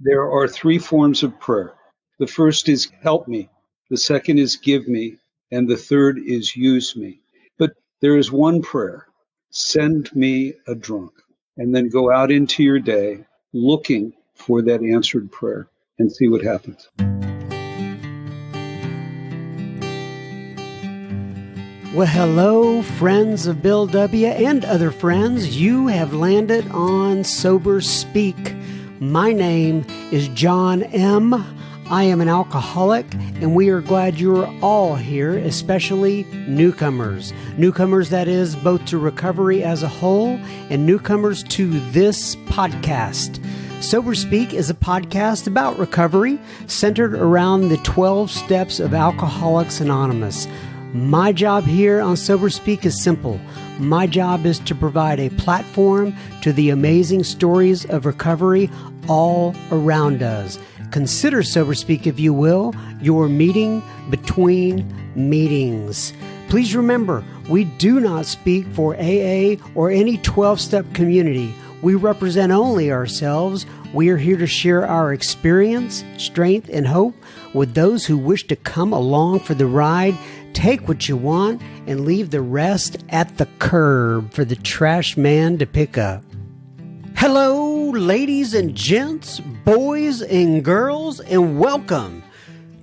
There are three forms of prayer. The first is help me. The second is give me. And the third is use me. But there is one prayer. Send me a drunk. And then go out into your day looking for that answered prayer and see what happens. Well, hello, friends of Bill W. and other friends. You have landed on Sober Speak. My name is John M. I am an alcoholic, and we are glad you are all here, especially newcomers. Newcomers, that is, both to recovery as a whole and newcomers to this podcast. Sober Speak is a podcast about recovery centered around the 12 steps of Alcoholics Anonymous. My job here on Sober Speak is simple. My job is to provide a platform to the amazing stories of recovery all around us. Consider Sober Speak, if you will, your meeting between meetings. Please remember, we do not speak for AA or any 12-step community. We represent only ourselves. We are here to share our experience, strength, and hope with those who wish to come along for the ride. Take what you want and leave the rest at the curb for the trash man to pick up. Hello, ladies and gents, boys and girls, and welcome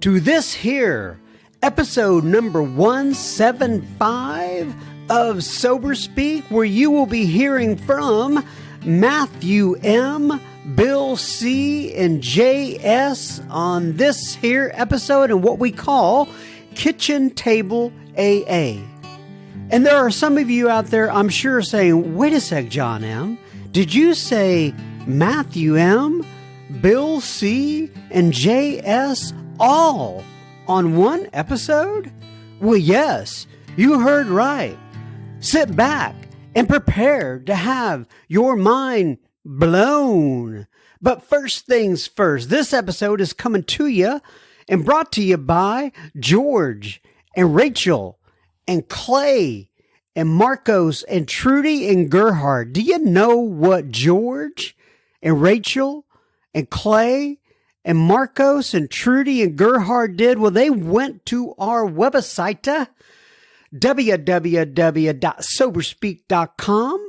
to this here episode number 175 of Sober Speak, where you will be hearing from Matthew M., Bill C., and J.S. on this here episode and what we call Kitchen Table AA. And there are some of you out there, I'm sure, saying, wait a sec, John M., did you say Matthew M., Bill C., and J.S. all on one episode? Well, yes, you heard right. Sit back and prepare to have your mind blown. But first things first, this episode is coming to you and brought to you by George and Rachel and Clay and Marcos and Trudy and Gerhard. Do you know what George and Rachel and Clay and Marcos and Trudy and Gerhard did? Well, they went to our website, www.soberspeak.com.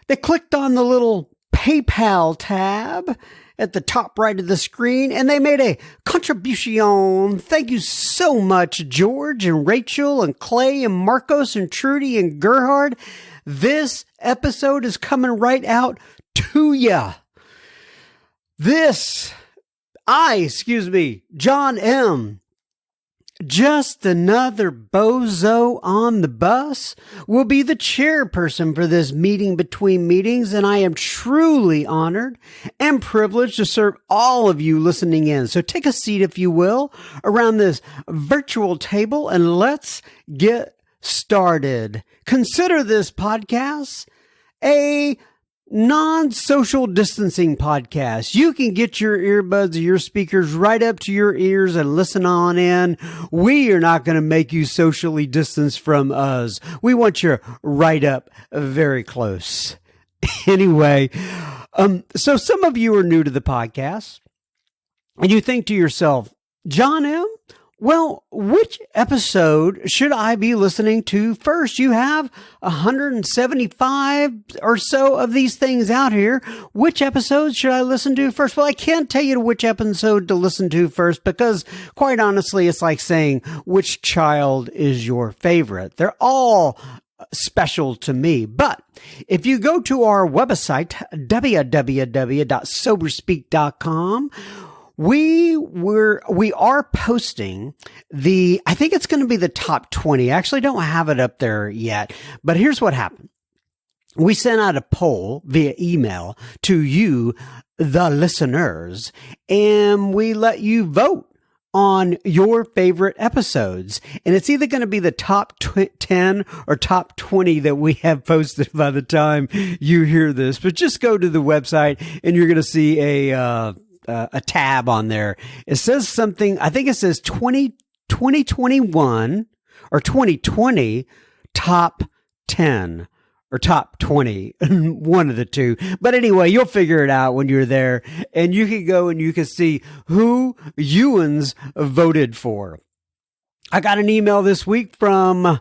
They clicked on the little PayPal tab at the top right of the screen, and they made a contribution. Thank you so much, George and Rachel and Clay and Marcos and Trudy and Gerhard. This episode is coming right out to ya. John M., just another bozo on the bus, will be the chairperson for this meeting between meetings, and I am truly honored and privileged to serve all of you listening in. So take a seat, if you will, around this virtual table, and let's get started. Consider this podcast a non-social distancing podcast. You can get your earbuds or your speakers right up to your ears and listen on in. We are not going to make you socially distance from us. We want you right up very close. Anyway, so some of you are new to the podcast and you think to yourself, John M., well, which episode should I be listening to first? You have 175 or so of these things out here. Which episode should I listen to first? Well, I can't tell you which episode to listen to first because, quite honestly, it's like saying, which child is your favorite? They're all special to me. But if you go to our website, www.soberspeak.com, we are posting I think it's going to be the top 20. I actually don't have it up there yet, but here's what happened. We sent out a poll via email to you, the listeners, and we let you vote on your favorite episodes. And it's either going to be the top 10 or top 20 that we have posted by the time you hear this. But just go to the website and you're going to see a tab on there. It says something, I think it says 2021 or 2020 top 10 or top 20, one of the two. But anyway, you'll figure it out when you're there, and you can go and you can see who Ewans voted for. I got an email this week from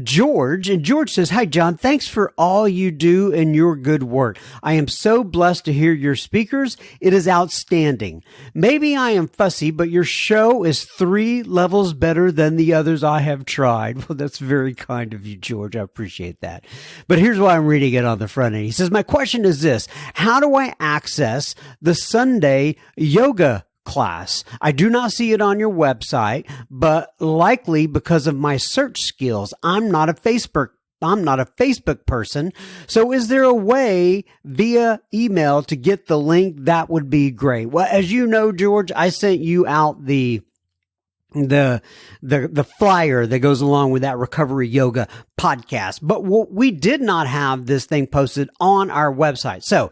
George, and George says, "Hi, John. Thanks for all you do and your good work. I am so blessed to hear your speakers. It is outstanding. Maybe I am fussy, but your show is 3 levels better than the others I have tried." Well, that's very kind of you, George. I appreciate that. But here's why I'm reading it on the front end. He says, "My question is this: how do I access the Sunday yoga class? I do not see it on your website, but likely because of my search skills. I'm not a Facebook person. So is there a way via email to get the link? That would be great." Well, as you know, George, I sent you out the flyer that goes along with that recovery yoga podcast, but we did not have this thing posted on our website. So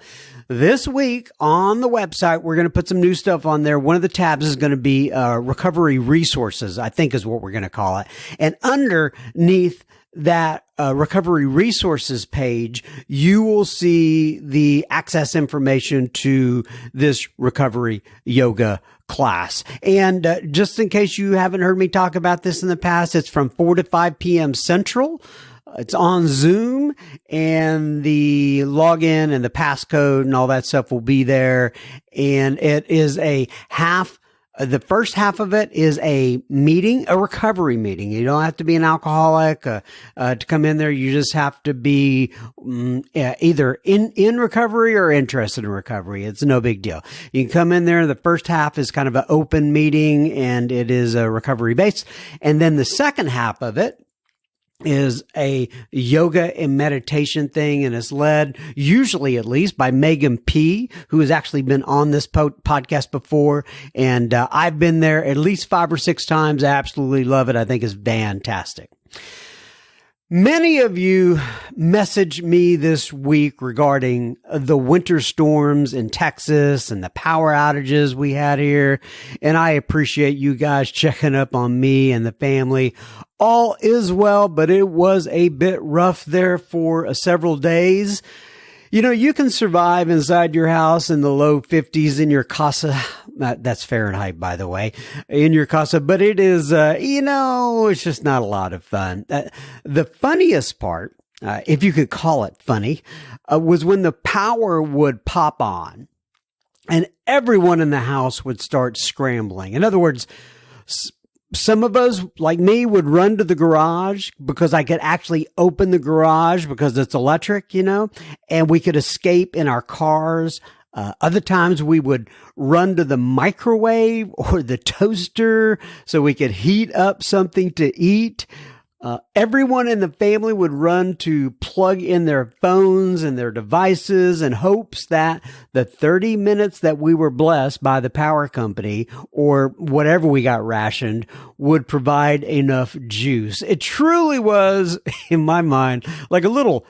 this week on the website, we're going to put some new stuff on there. One of the tabs is going to be recovery resources, I think is what we're going to call it. And underneath that recovery resources page, you will see the access information to this recovery yoga class. And just in case you haven't heard me talk about this in the past, it's from 4 to 5 p.m. Central. It's on Zoom, and the login and the passcode and all that stuff will be there. And it is the first half of it is a meeting, a recovery meeting. You don't have to be an alcoholic to come in there. You just have to be either in recovery or interested in recovery. It's no big deal. You can come in there. The first half is kind of an open meeting, and it is recovery based. And then the second half of it is a yoga and meditation thing, and it's led, usually at least, by Megan P., who has actually been on this podcast before, and I've been there at least 5 or 6 times. I absolutely love it. I think it's fantastic. Many of you messaged me this week regarding the winter storms in Texas and the power outages we had here, and I appreciate you guys checking up on me and the family. All is well, but it was a bit rough there for several days. You know, you can survive inside your house in the low 50s in your casa. That's Fahrenheit, by the way, in your casa. But it is, it's just not a lot of fun. The funniest part, if you could call it funny, was when the power would pop on and everyone in the house would start scrambling. In other words, some of us, like me, would run to the garage because I could actually open the garage because it's electric, and we could escape in our cars. Other times we would run to the microwave or the toaster so we could heat up something to eat. Everyone in the family would run to plug in their phones and their devices in hopes that the 30 minutes that we were blessed by the power company or whatever we got rationed would provide enough juice. It truly was, in my mind, like a little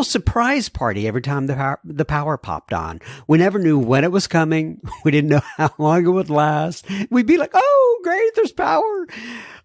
surprise party every time the power popped on. We never knew when it was coming. We didn't know how long it would last. We'd be like, oh, great, there's power.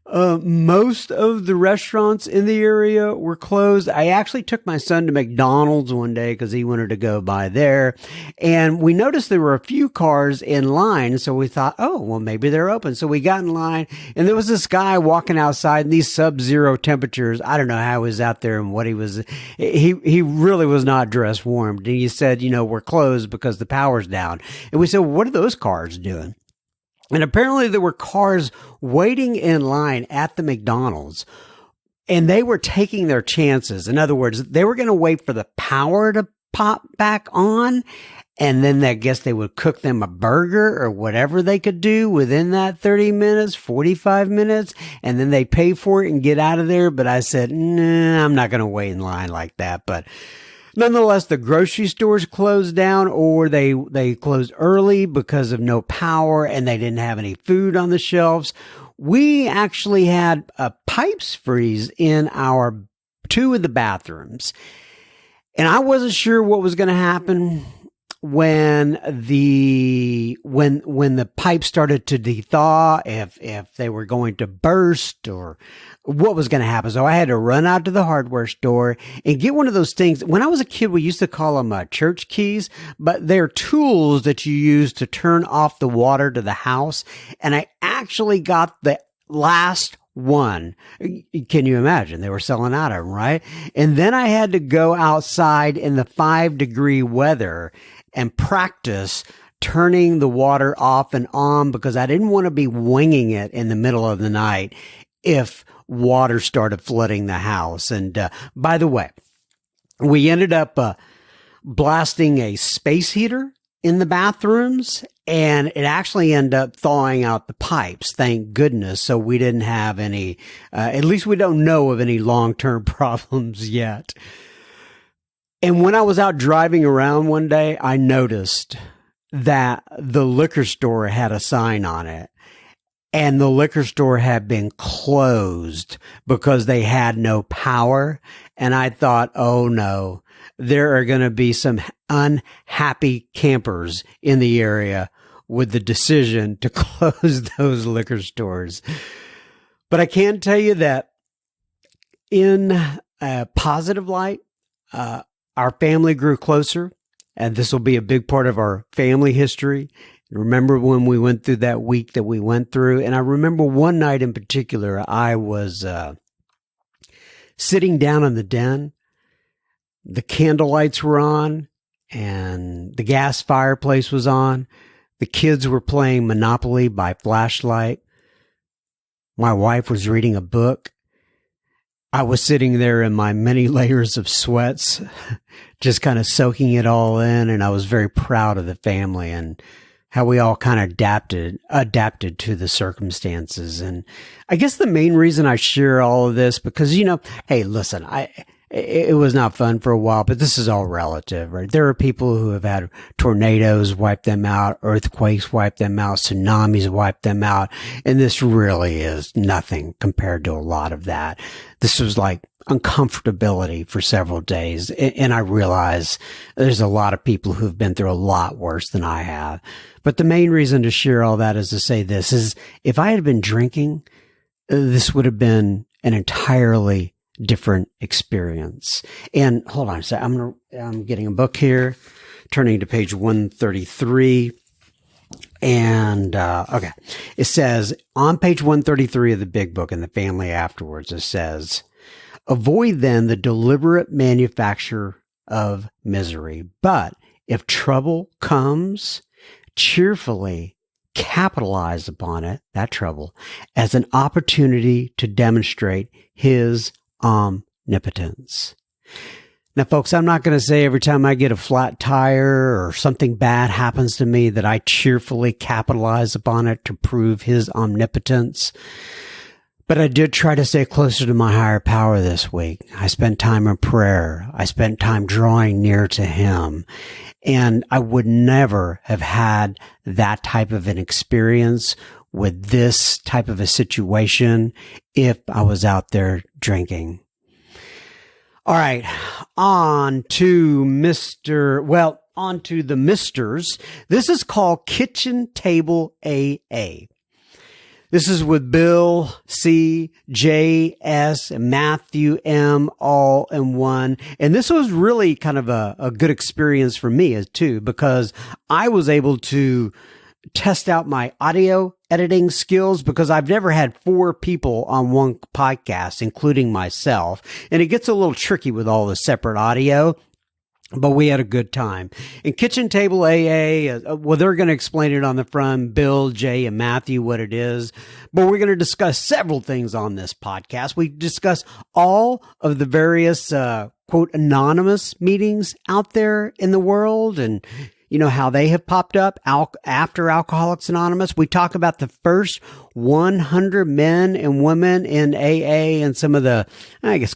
Most of the restaurants in the area were closed. I actually took my son to McDonald's one day because he wanted to go by there. And we noticed there were a few cars in line. So we thought, oh, well, maybe they're open. So we got in line, and there was this guy walking outside in these sub-zero temperatures. I don't know how he was out there and what he was. He really was not dressed warm. And he said, we're closed because the power's down. And we said, what are those cars doing? And apparently there were cars waiting in line at the McDonald's, and they were taking their chances. In other words, they were going to wait for the power to pop back on, and then I guess they would cook them a burger or whatever they could do within that 30 minutes, 45 minutes, and then they pay for it and get out of there. But I said, nah, I'm not going to wait in line like that. But nonetheless, the grocery stores closed down, or they closed early because of no power and they didn't have any food on the shelves. We actually had pipes freeze in our 2 of the bathrooms, and I wasn't sure what was going to happen when the pipe started to thaw, if they were going to burst or what was going to happen. So I had to run out to the hardware store and get one of those things. When I was a kid, we used to call them church keys, but they're tools that you use to turn off the water to the house. And I actually got the last one. Can you imagine? They were selling out of them, right? And then I had to go outside in the 5-degree weather and practice turning the water off and on because I didn't want to be winging it in the middle of the night if water started flooding the house. And by the way, we ended up blasting a space heater in the bathrooms, and it actually ended up thawing out the pipes, thank goodness. So we didn't have any, at least we don't know of any long-term problems yet. And when I was out driving around one day, I noticed that the liquor store had a sign on it, and the liquor store had been closed because they had no power. And I thought, oh no, there are going to be some unhappy campers in the area with the decision to close those liquor stores. But I can tell you that in a positive light, our family grew closer, and this will be a big part of our family history. Remember when we went through that week that we went through? And I remember one night in particular, I was sitting down in the den. The candle lights were on and the gas fireplace was on. The kids were playing Monopoly by flashlight. My wife was reading a book. I was sitting there in my many layers of sweats, just kind of soaking it all in. And I was very proud of the family and how we all kind of adapted to the circumstances. And I guess the main reason I share all of this, because, hey, listen, it was not fun for a while, but this is all relative, right? There are people who have had tornadoes wipe them out, earthquakes wipe them out, tsunamis wipe them out. And this really is nothing compared to a lot of that. This was like uncomfortability for several days. And I realize there's a lot of people who've been through a lot worse than I have. But the main reason to share all that is to say this is if I had been drinking, this would have been an entirely different experience. And hold on a sec. I'm getting a book here, turning to page 133. And, okay. It says on page 133 of the big book in the family afterwards, it says, avoid then the deliberate manufacture of misery. But if trouble comes, cheerfully capitalize upon it, that trouble, as an opportunity to demonstrate his omnipotence. Now, folks, I'm not going to say every time I get a flat tire or something bad happens to me that I cheerfully capitalize upon it to prove his omnipotence. But I did try to stay closer to my higher power this week. I spent time in prayer. I spent time drawing near to him. And I would never have had that type of an experience with this type of a situation if I was out there drinking. All right, on to the Misters. This is called Kitchen Table AA. This is with Bill C, J S, and Matthew M, all in one. And this was really kind of a good experience for me too, because I was able to test out my audio editing skills because I've never had 4 people on one podcast, including myself. And it gets a little tricky with all the separate audio, but we had a good time. And Kitchen Table AA, well, they're going to explain it on the front, Bill, Jay, and Matthew, what it is. But we're going to discuss several things on this podcast. We discuss all of the various, quote, anonymous meetings out there in the world and how they have popped up after Alcoholics Anonymous. We talk about the first 100 men and women in AA and some of the,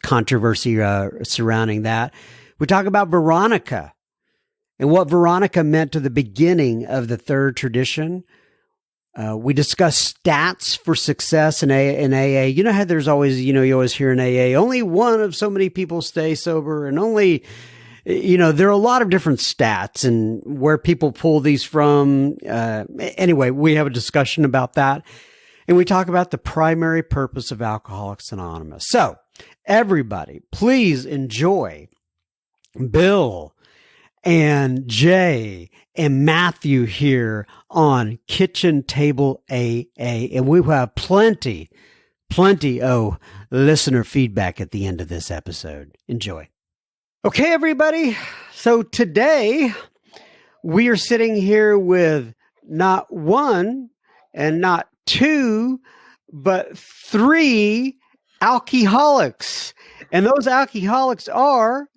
controversy surrounding that. We talk about Veronica and what Veronica meant to the beginning of the third tradition. We discuss stats for success in AA. You know how there's always, you always hear in AA, only one of so many people stay sober and only there are a lot of different stats and where people pull these from. Anyway, we have a discussion about that. And we talk about the primary purpose of Alcoholics Anonymous. So everybody, please enjoy Bill and Jay and Matthew here on Kitchen Table AA. And we will have plenty of listener feedback at the end of this episode. Enjoy. Okay, everybody. So today we are sitting here with not one and not two, but three alcoholics. And those alcoholics are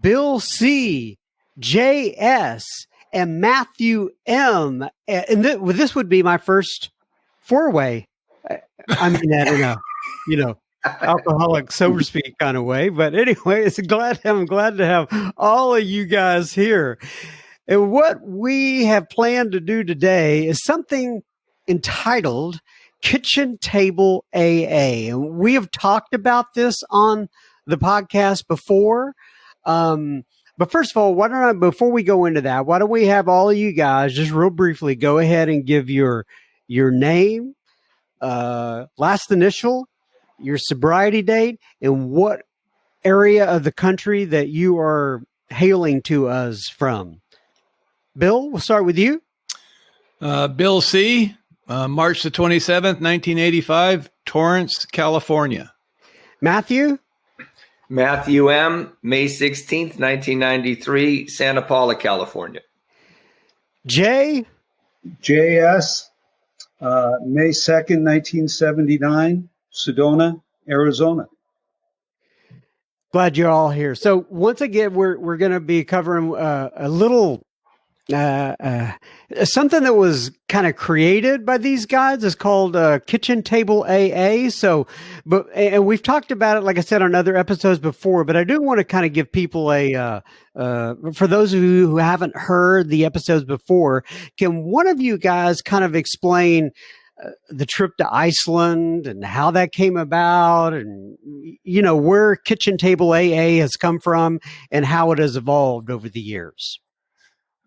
Bill C., J.S., and Matthew M. And this would be my first four-way. I don't know, alcoholic, sober speak kind of way. But anyway, I'm glad to have all of you guys here. And what we have planned to do today is something entitled Kitchen Table AA. And we have talked about this on the podcast before. But first of all, before we go into that, why don't we have all of you guys just real briefly go ahead and give your name, last initial, your sobriety date, and what area of the country that you are hailing to us from. Bill, we'll start with you. Bill C., March the 27th, 1985, Torrance, California. Matthew? Matthew M., May 16th, 1993, Santa Paula, California. Jay? JS, May 2nd, 1979, Sedona, Arizona. Glad you're all here. So once again, we're going to be covering a little something that was kind of created by these guys. Is called Kitchen Table AA. So, and we've talked about it, like I said, on other episodes before. But I do want to kind of give people for those of you who haven't heard the episodes before, can one of you guys kind of explain the trip to Iceland and how that came about, and where Kitchen Table AA has come from and how it has evolved over the years?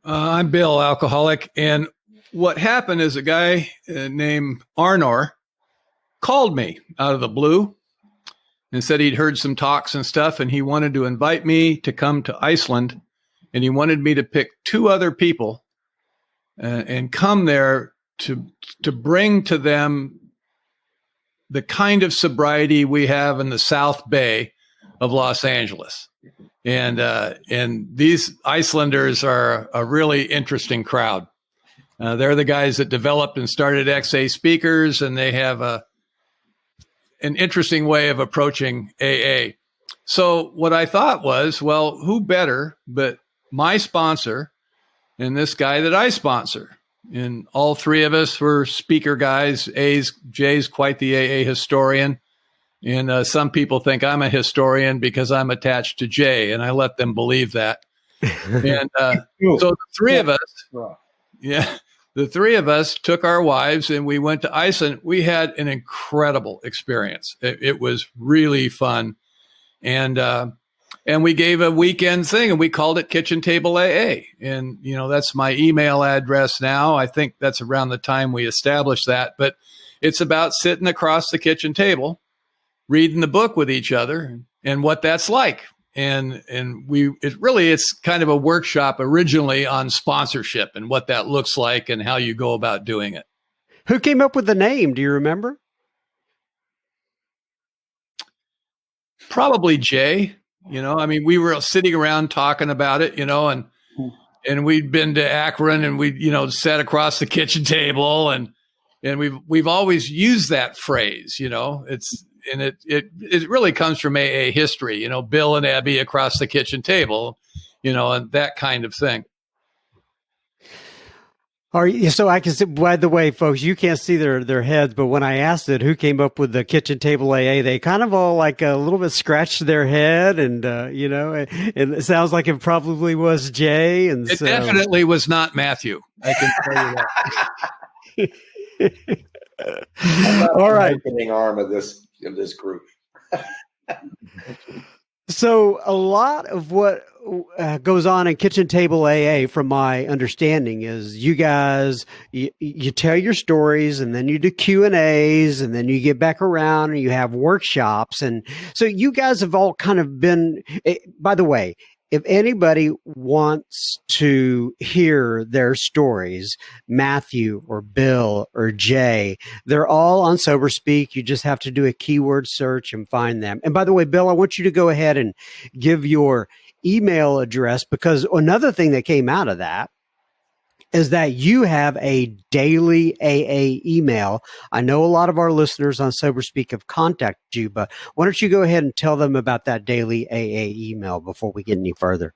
I'm Bill, alcoholic, and what happened is a guy named Arnor called me out of the blue and said he'd heard some talks and stuff, and he wanted to invite me to come to Iceland, and he wanted me to pick two other people and come there to bring to them the kind of sobriety we have in the South Bay of Los Angeles. And these Icelanders are a really interesting crowd. They're the guys that developed and started XA speakers, and they have an interesting way of approaching AA. So what I thought was, well, who better but my sponsor and this guy that I sponsor? And all three of us were speaker guys. Jay's quite the AA historian. And some people think I'm a historian because I'm attached to Jay, and I let them believe that. And so the three of us took our wives and we went to Iceland. We had an incredible experience. It was really fun. And we gave a weekend thing and we called it Kitchen Table AA. And, that's my email address now. I think that's around the time we established that. But it's about sitting across the kitchen table, reading the book with each other and what that's like. And it's kind of a workshop originally on sponsorship and what that looks like and how you go about doing it. Who came up with the name? Do you remember? Probably Jay. We were sitting around talking about it, and we'd been to Akron and we, sat across the kitchen table and we've always used that phrase, it really comes from AA history, Bill and Abby across the kitchen table, and that kind of thing. So I can say, by the way, folks, you can't see their heads, but when I asked it, who came up with the Kitchen Table AA, they kind of all like a little bit scratched their head, and it sounds like it probably was Jay, and it definitely was not Matthew. I can tell you that. All right, opening arm of this group. So a lot of what goes on in Kitchen Table AA, from my understanding, is you guys you tell your stories, and then you do Q&As, and then you get back around and you have workshops, and so you guys have all kind of been. By the way, if anybody wants to hear their stories, Matthew or Bill or Jay, they're all on Sober Speak. You just have to do a keyword search and find them. And by the way, Bill, I want you to go ahead and give your email address, because another thing that came out of that is that you have a daily AA email. I know a lot of our listeners on Sober Speak have contacted you, but why don't you go ahead and tell them about that daily AA email before we get any further?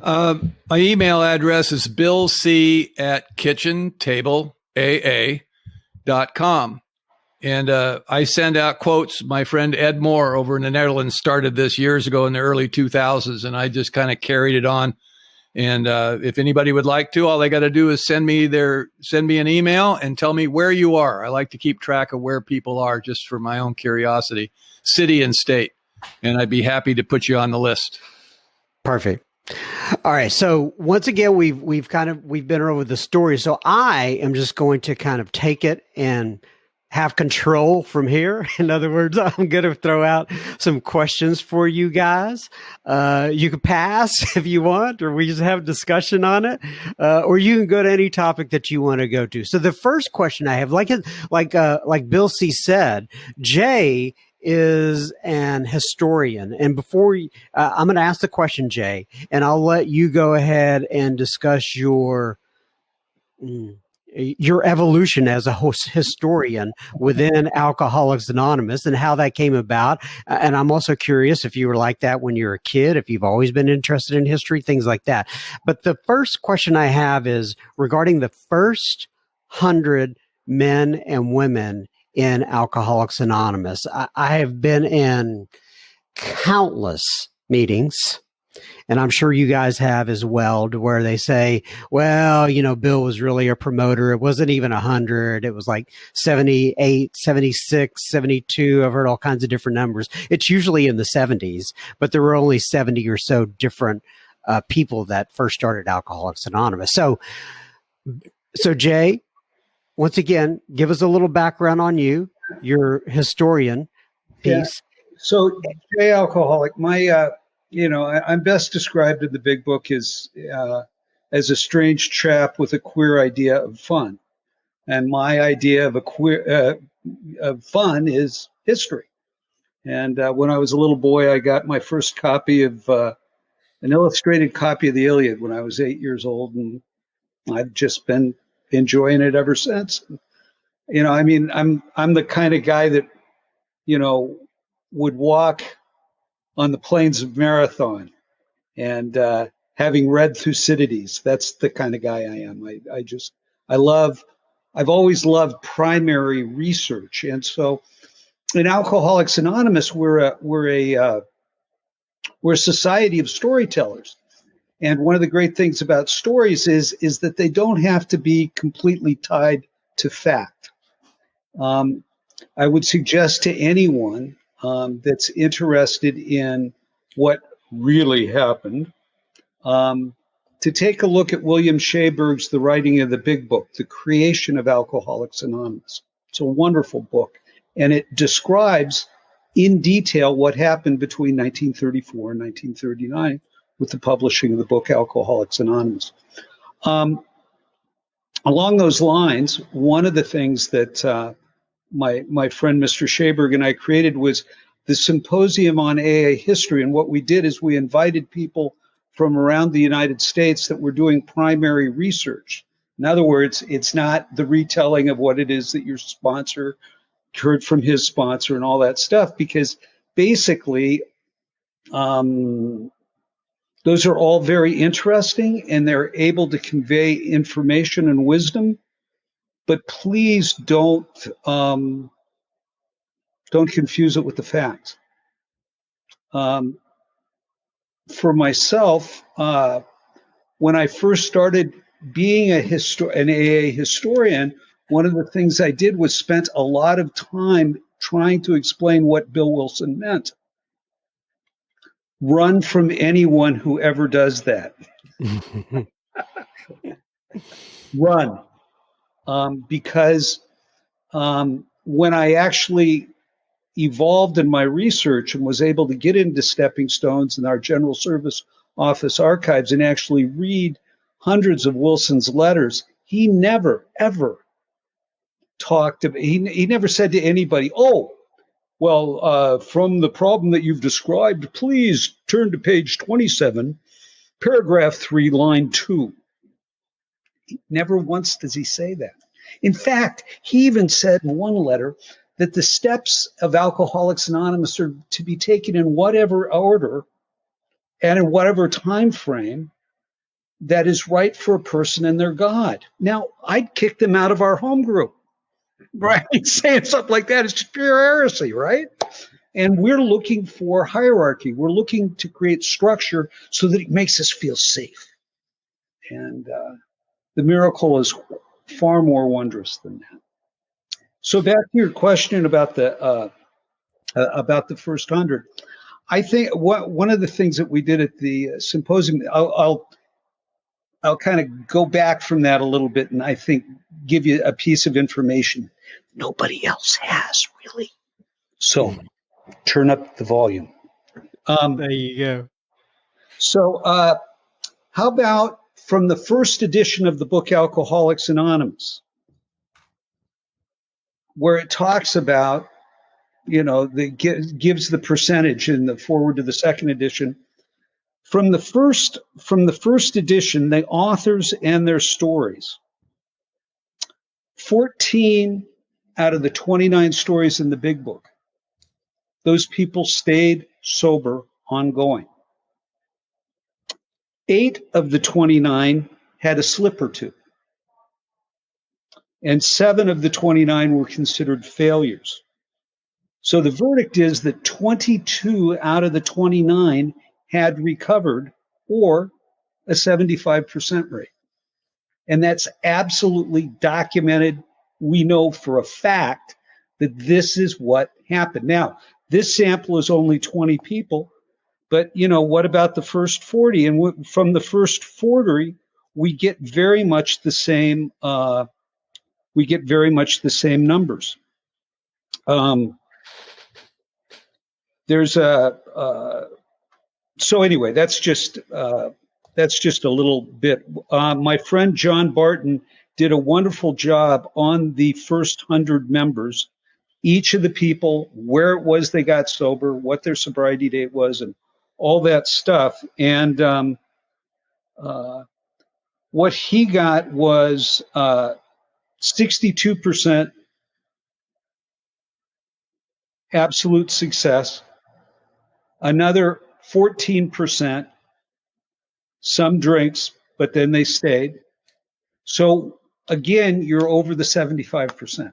My email address is billc@kitchentableaa.com. And I send out quotes. My friend Ed Moore over in the Netherlands started this years ago in the early 2000s, and I just kind of carried it on. And if anybody would like to, all they got to do is send me an email and tell me where you are. I like to keep track of where people are, just for my own curiosity, city and state, and I'd be happy to put you on the list. Perfect. All right. So once again, we've been over the story. So I am just going to kind of take it and have control from here. In other words, I'm going to throw out some questions for you guys. You can pass if you want, or we just have a discussion on it, or you can go to any topic that you want to go to. So the first question I have, like Bill C said, Jay is an historian. And before I'm going to ask the question, Jay, and I'll let you go ahead and discuss your evolution as a historian within Alcoholics Anonymous and how that came about. And I'm also curious if you were like that when you were a kid, if you've always been interested in history, things like that. But the first question I have is regarding the first 100 men and women in Alcoholics Anonymous. I have been in countless meetings, and I'm sure you guys have as well, to where they say, well, Bill was really a promoter. It wasn't even 100. It was like 78, 76, 72. I've heard all kinds of different numbers. It's usually in the 70s, but there were only 70 or so different people that first started Alcoholics Anonymous. So Jay, once again, give us a little background on you, your historian piece. Yeah. So Jay Alcoholic, I'm best described in the big book as a strange chap with a queer idea of fun, and my idea of of fun is history. And when I was a little boy, I got my first copy of an illustrated copy of the Iliad when I was 8 years old, and I've just been enjoying it ever since. I'm the kind of guy that would walk on the plains of Marathon, and having read Thucydides, that's the kind of guy I am. I've always loved primary research. And so in Alcoholics Anonymous, we're a society of storytellers. And one of the great things about stories is that they don't have to be completely tied to fact. I would suggest to anyone that's interested in what really happened to take a look at William Schaberg's The Writing of the Big Book, The Creation of Alcoholics Anonymous. It's a wonderful book, and it describes in detail what happened between 1934 and 1939 with the publishing of the book Alcoholics Anonymous. Along those lines, one of the things that my friend Mr. Schaberg and I created was the Symposium on AA History. And what we did is we invited people from around the United States that were doing primary research. In other words, it's not the retelling of what it is that your sponsor heard from his sponsor and all that stuff, because basically those are all very interesting and they're able to convey information and wisdom. But please don't confuse it with the facts. For myself, when I first started being an AA historian, one of the things I did was spent a lot of time trying to explain what Bill Wilson meant. Run from anyone who ever does that. Run. Because when I actually evolved in my research and was able to get into Stepping Stones and our General Service Office archives and actually read hundreds of Wilson's letters, he never, ever talked about, he never said to anybody, oh, well, from the problem that you've described, please turn to page 27, paragraph 3, line 2. Never once does he say that. In fact, he even said in one letter that the steps of Alcoholics Anonymous are to be taken in whatever order and in whatever time frame that is right for a person and their God. Now, I'd kick them out of our home group, right? Saying something like that is just pure heresy, right? And we're looking for hierarchy. We're looking to create structure so that it makes us feel safe. And the miracle is far more wondrous than that. So back to your question about the first 100. I think one of the things that we did at the symposium, I'll kind of go back from that a little bit, and I think give you a piece of information nobody else has, really. So turn up the volume. There you go. So how about from the first edition of the book Alcoholics Anonymous, where it talks about, gives the percentage in the forward to the second edition. From the first edition, the authors and their stories, 14 out of the 29 stories in the big book, those people stayed sober ongoing. 8 of the 29 had a slip or two. And 7 of the 29 were considered failures. So the verdict is that 22 out of the 29 had recovered, or a 75% rate. And that's absolutely documented. We know for a fact that this is what happened. Now, this sample is only 20 people, but what about the first 40? And from the first 40, we get very much the same. Numbers. There's so anyway, that's just a little bit. My friend John Barton did a wonderful job on the first 100 members, each of the people, where it was they got sober, what their sobriety date was, and all that stuff. And what he got was 62% absolute success, another 14%, some drinks, but then they stayed. So again, you're over the 75%.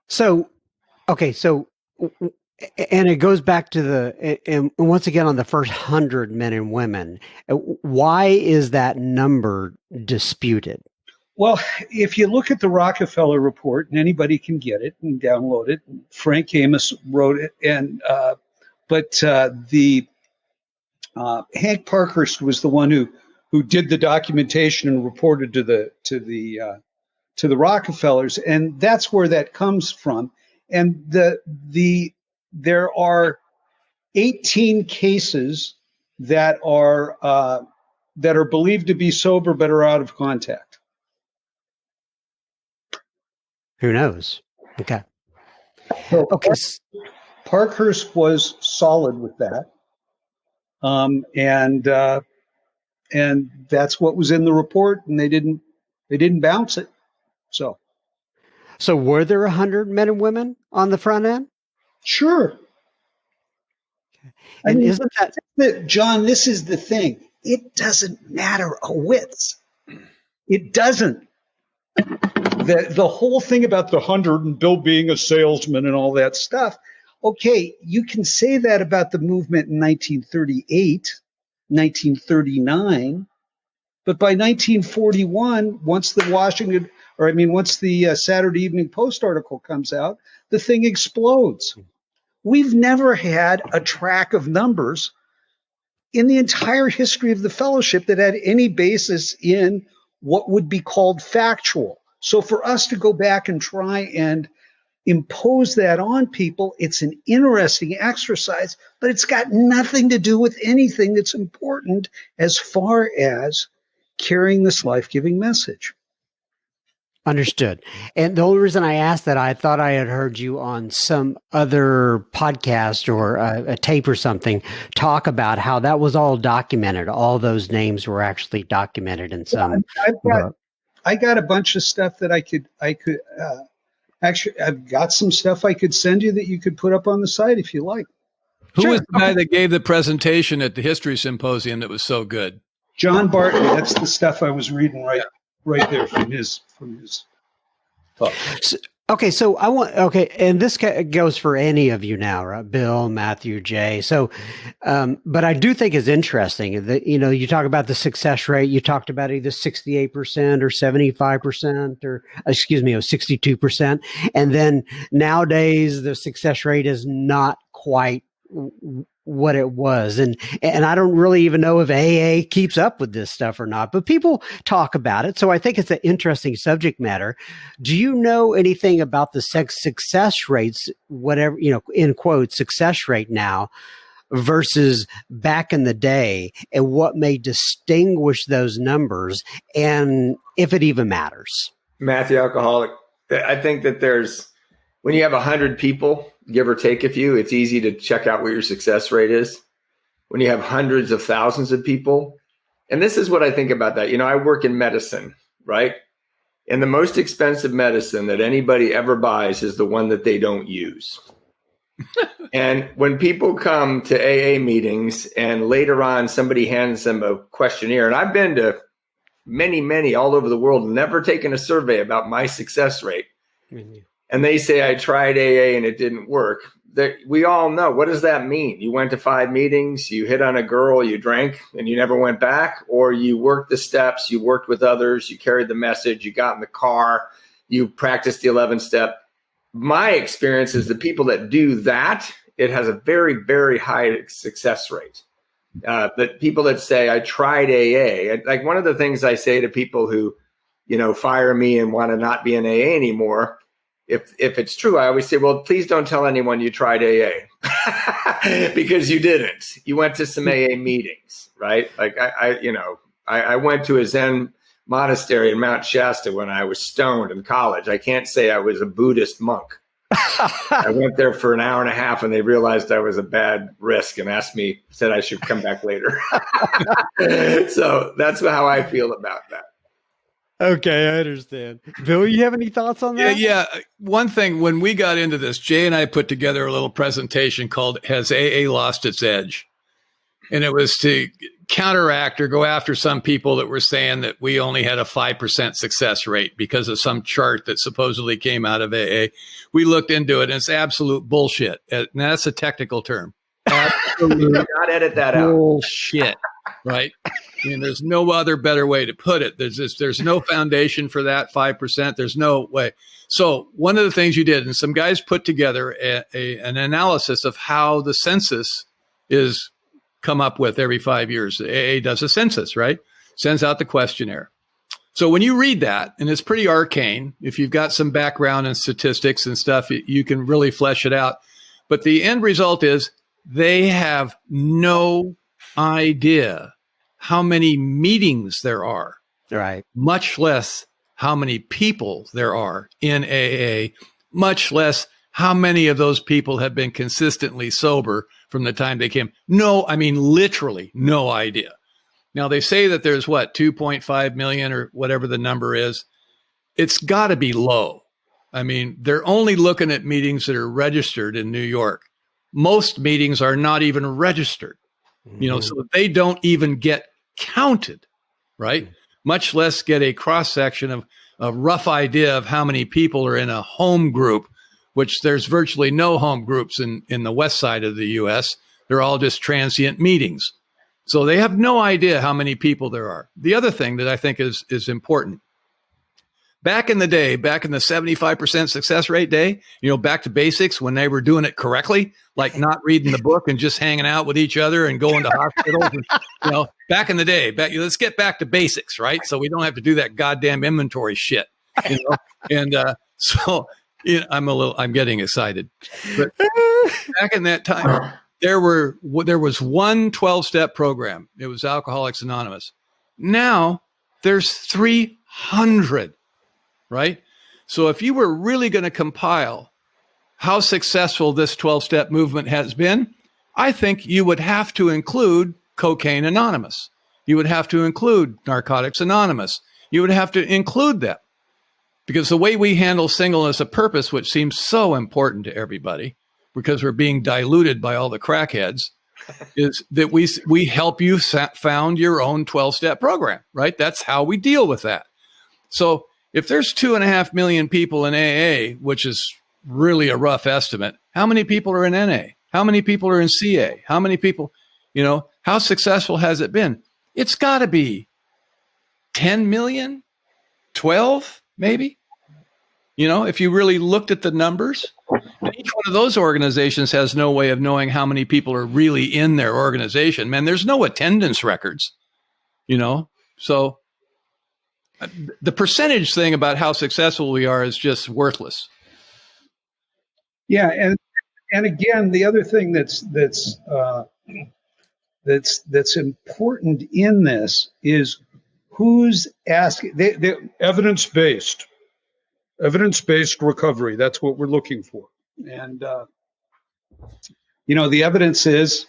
So, okay, and it goes back to and once again on the first 100 men and women. Why is that number disputed? Well, if you look at the Rockefeller report, and anybody can get it and download it, Frank Amos wrote it, and Hank Parkhurst was the one who did the documentation and reported to the Rockefellers, and that's where that comes from. And there are 18 cases that are believed to be sober but are out of contact. Who knows? Okay. So Okay. Parkhurst was solid with that, and that's what was in the report, and they didn't bounce it. So were there 100 men and women on the front end? Sure. And isn't that John? This is the thing. It doesn't matter a whit. It doesn't. The whole thing about the 100 and Bill being a salesman and all that stuff. Okay, you can say that about the movement in 1938, 1939, but by 1941, once the Saturday Evening Post article comes out, the thing explodes. we've never had a track of numbers in the entire history of the fellowship that had any basis in what would be called factual. So for us to go back and try and impose that on people, it's an interesting exercise, but it's got nothing to do with anything that's important as far as carrying this life-giving message. Understood. And the only reason I asked that, I thought I had heard you on some other podcast or a tape or something talk about how that was all documented. All those names were actually documented in some. I got a bunch of stuff that I could actually, I've got some stuff I could send you that you could put up on the site if you like. Who was the guy that gave the presentation at the History Symposium that was so good? John Barton. That's the stuff I was reading right there from his talk. So I want, and this goes for any of you now, right? Bill, Matthew, Jay. So, but I do think it's interesting that, you talk about the success rate. You talked about either 68% or 75% or 62%. And then nowadays the success rate is not quite what it was. And I don't really even know if AA keeps up with this stuff or not, but people talk about it. So I think it's an interesting subject matter. Do you know anything about the success rates, whatever, in quotes, success rate now versus back in the day, and what may distinguish those numbers, and if it even matters? Matthew, alcoholic, I think that when you have 100 people, give or take a few, it's easy to check out what your success rate is. When you have hundreds of thousands of people, and this is what I think about that. I work in medicine, right? And the most expensive medicine that anybody ever buys is the one that they don't use. And when people come to AA meetings and later on somebody hands them a questionnaire, and I've been to many all over the world, never taken a survey about my success rate. Mm-hmm. And they say, I tried AA and it didn't work. We all know, what does that mean? You went to 5 meetings, you hit on a girl, you drank, and you never went back? Or you worked the steps, you worked with others, you carried the message, you got in the car, you practiced the 11th step. My experience is the people that do that, it has a very, very high success rate. But people that say, I tried AA, like one of the things I say to people who, fire me and want to not be in AA anymore, if it's true, I always say, well, please don't tell anyone you tried AA because you didn't. You went to some AA meetings, right? Like I went to a Zen monastery in Mount Shasta when I was stoned in college. I can't say I was a Buddhist monk. I went there for an hour and a half and they realized I was a bad risk and said I should come back later. So that's how I feel about that. Okay, I understand. Bill, you have any thoughts on that? Yeah. One thing, when we got into this, Jay and I put together a little presentation called Has AA Lost Its Edge? And it was to counteract or go after some people that were saying that we only had a 5% success rate because of some chart that supposedly came out of AA. We looked into it and it's absolute bullshit. And that's a technical term. Absolute not edit that out. Bullshit, right? There's no other better way to put it. There's no foundation for that 5%. There's no way. So one of the things you did, and some guys put together an analysis of how the census is come up with every 5 years. AA does a census, right? Sends out the questionnaire. So when you read that, and it's pretty arcane, if you've got some background and statistics and stuff, you can really flesh it out. But the end result is they have no idea how many meetings there are, right? Much less how many people there are in AA, much less how many of those people have been consistently sober from the time they came. No, I mean, literally no idea. Now they say that there's 2.5 million or whatever the number is. It's got to be low. I mean, they're only looking at meetings that are registered in New York. Most meetings are not even registered, so they don't even get counted, right? Much less get a cross section of a rough idea of how many people are in a home group, which there's virtually no home groups in the west side of the U.S. They're all just transient meetings. So they have no idea how many people there are. The other thing that I think is important, back in the day, back in the 75% success rate day, back to basics when they were doing it correctly, like not reading the book and just hanging out with each other and going to hospitals. And, back in the day, let's get back to basics, right? So we don't have to do that goddamn inventory shit. And so I'm getting excited. But back in that time, there was one 12-step program. It was Alcoholics Anonymous. Now there's 300, right? So if you were really going to compile how successful this 12-step movement has been, I think you would have to include Cocaine Anonymous. You would have to include Narcotics Anonymous. You would have to include them. Because the way we handle singleness of purpose, which seems so important to everybody, because we're being diluted by all the crackheads, is that we help you found your own 12-step program, right? That's how we deal with that. So if there's 2.5 million people in AA, which is really a rough estimate, how many people are in NA? How many people are in CA? How many people, how successful has it been? It's got to be 10 million, 12 maybe. If you really looked at the numbers, and each one of those organizations has no way of knowing how many people are really in their organization. Man, there's no attendance records, so the percentage thing about how successful we are is just worthless. Yeah. And again, the other thing that's important in this is who's asking. They evidence-based recovery. That's what we're looking for. And, the evidence is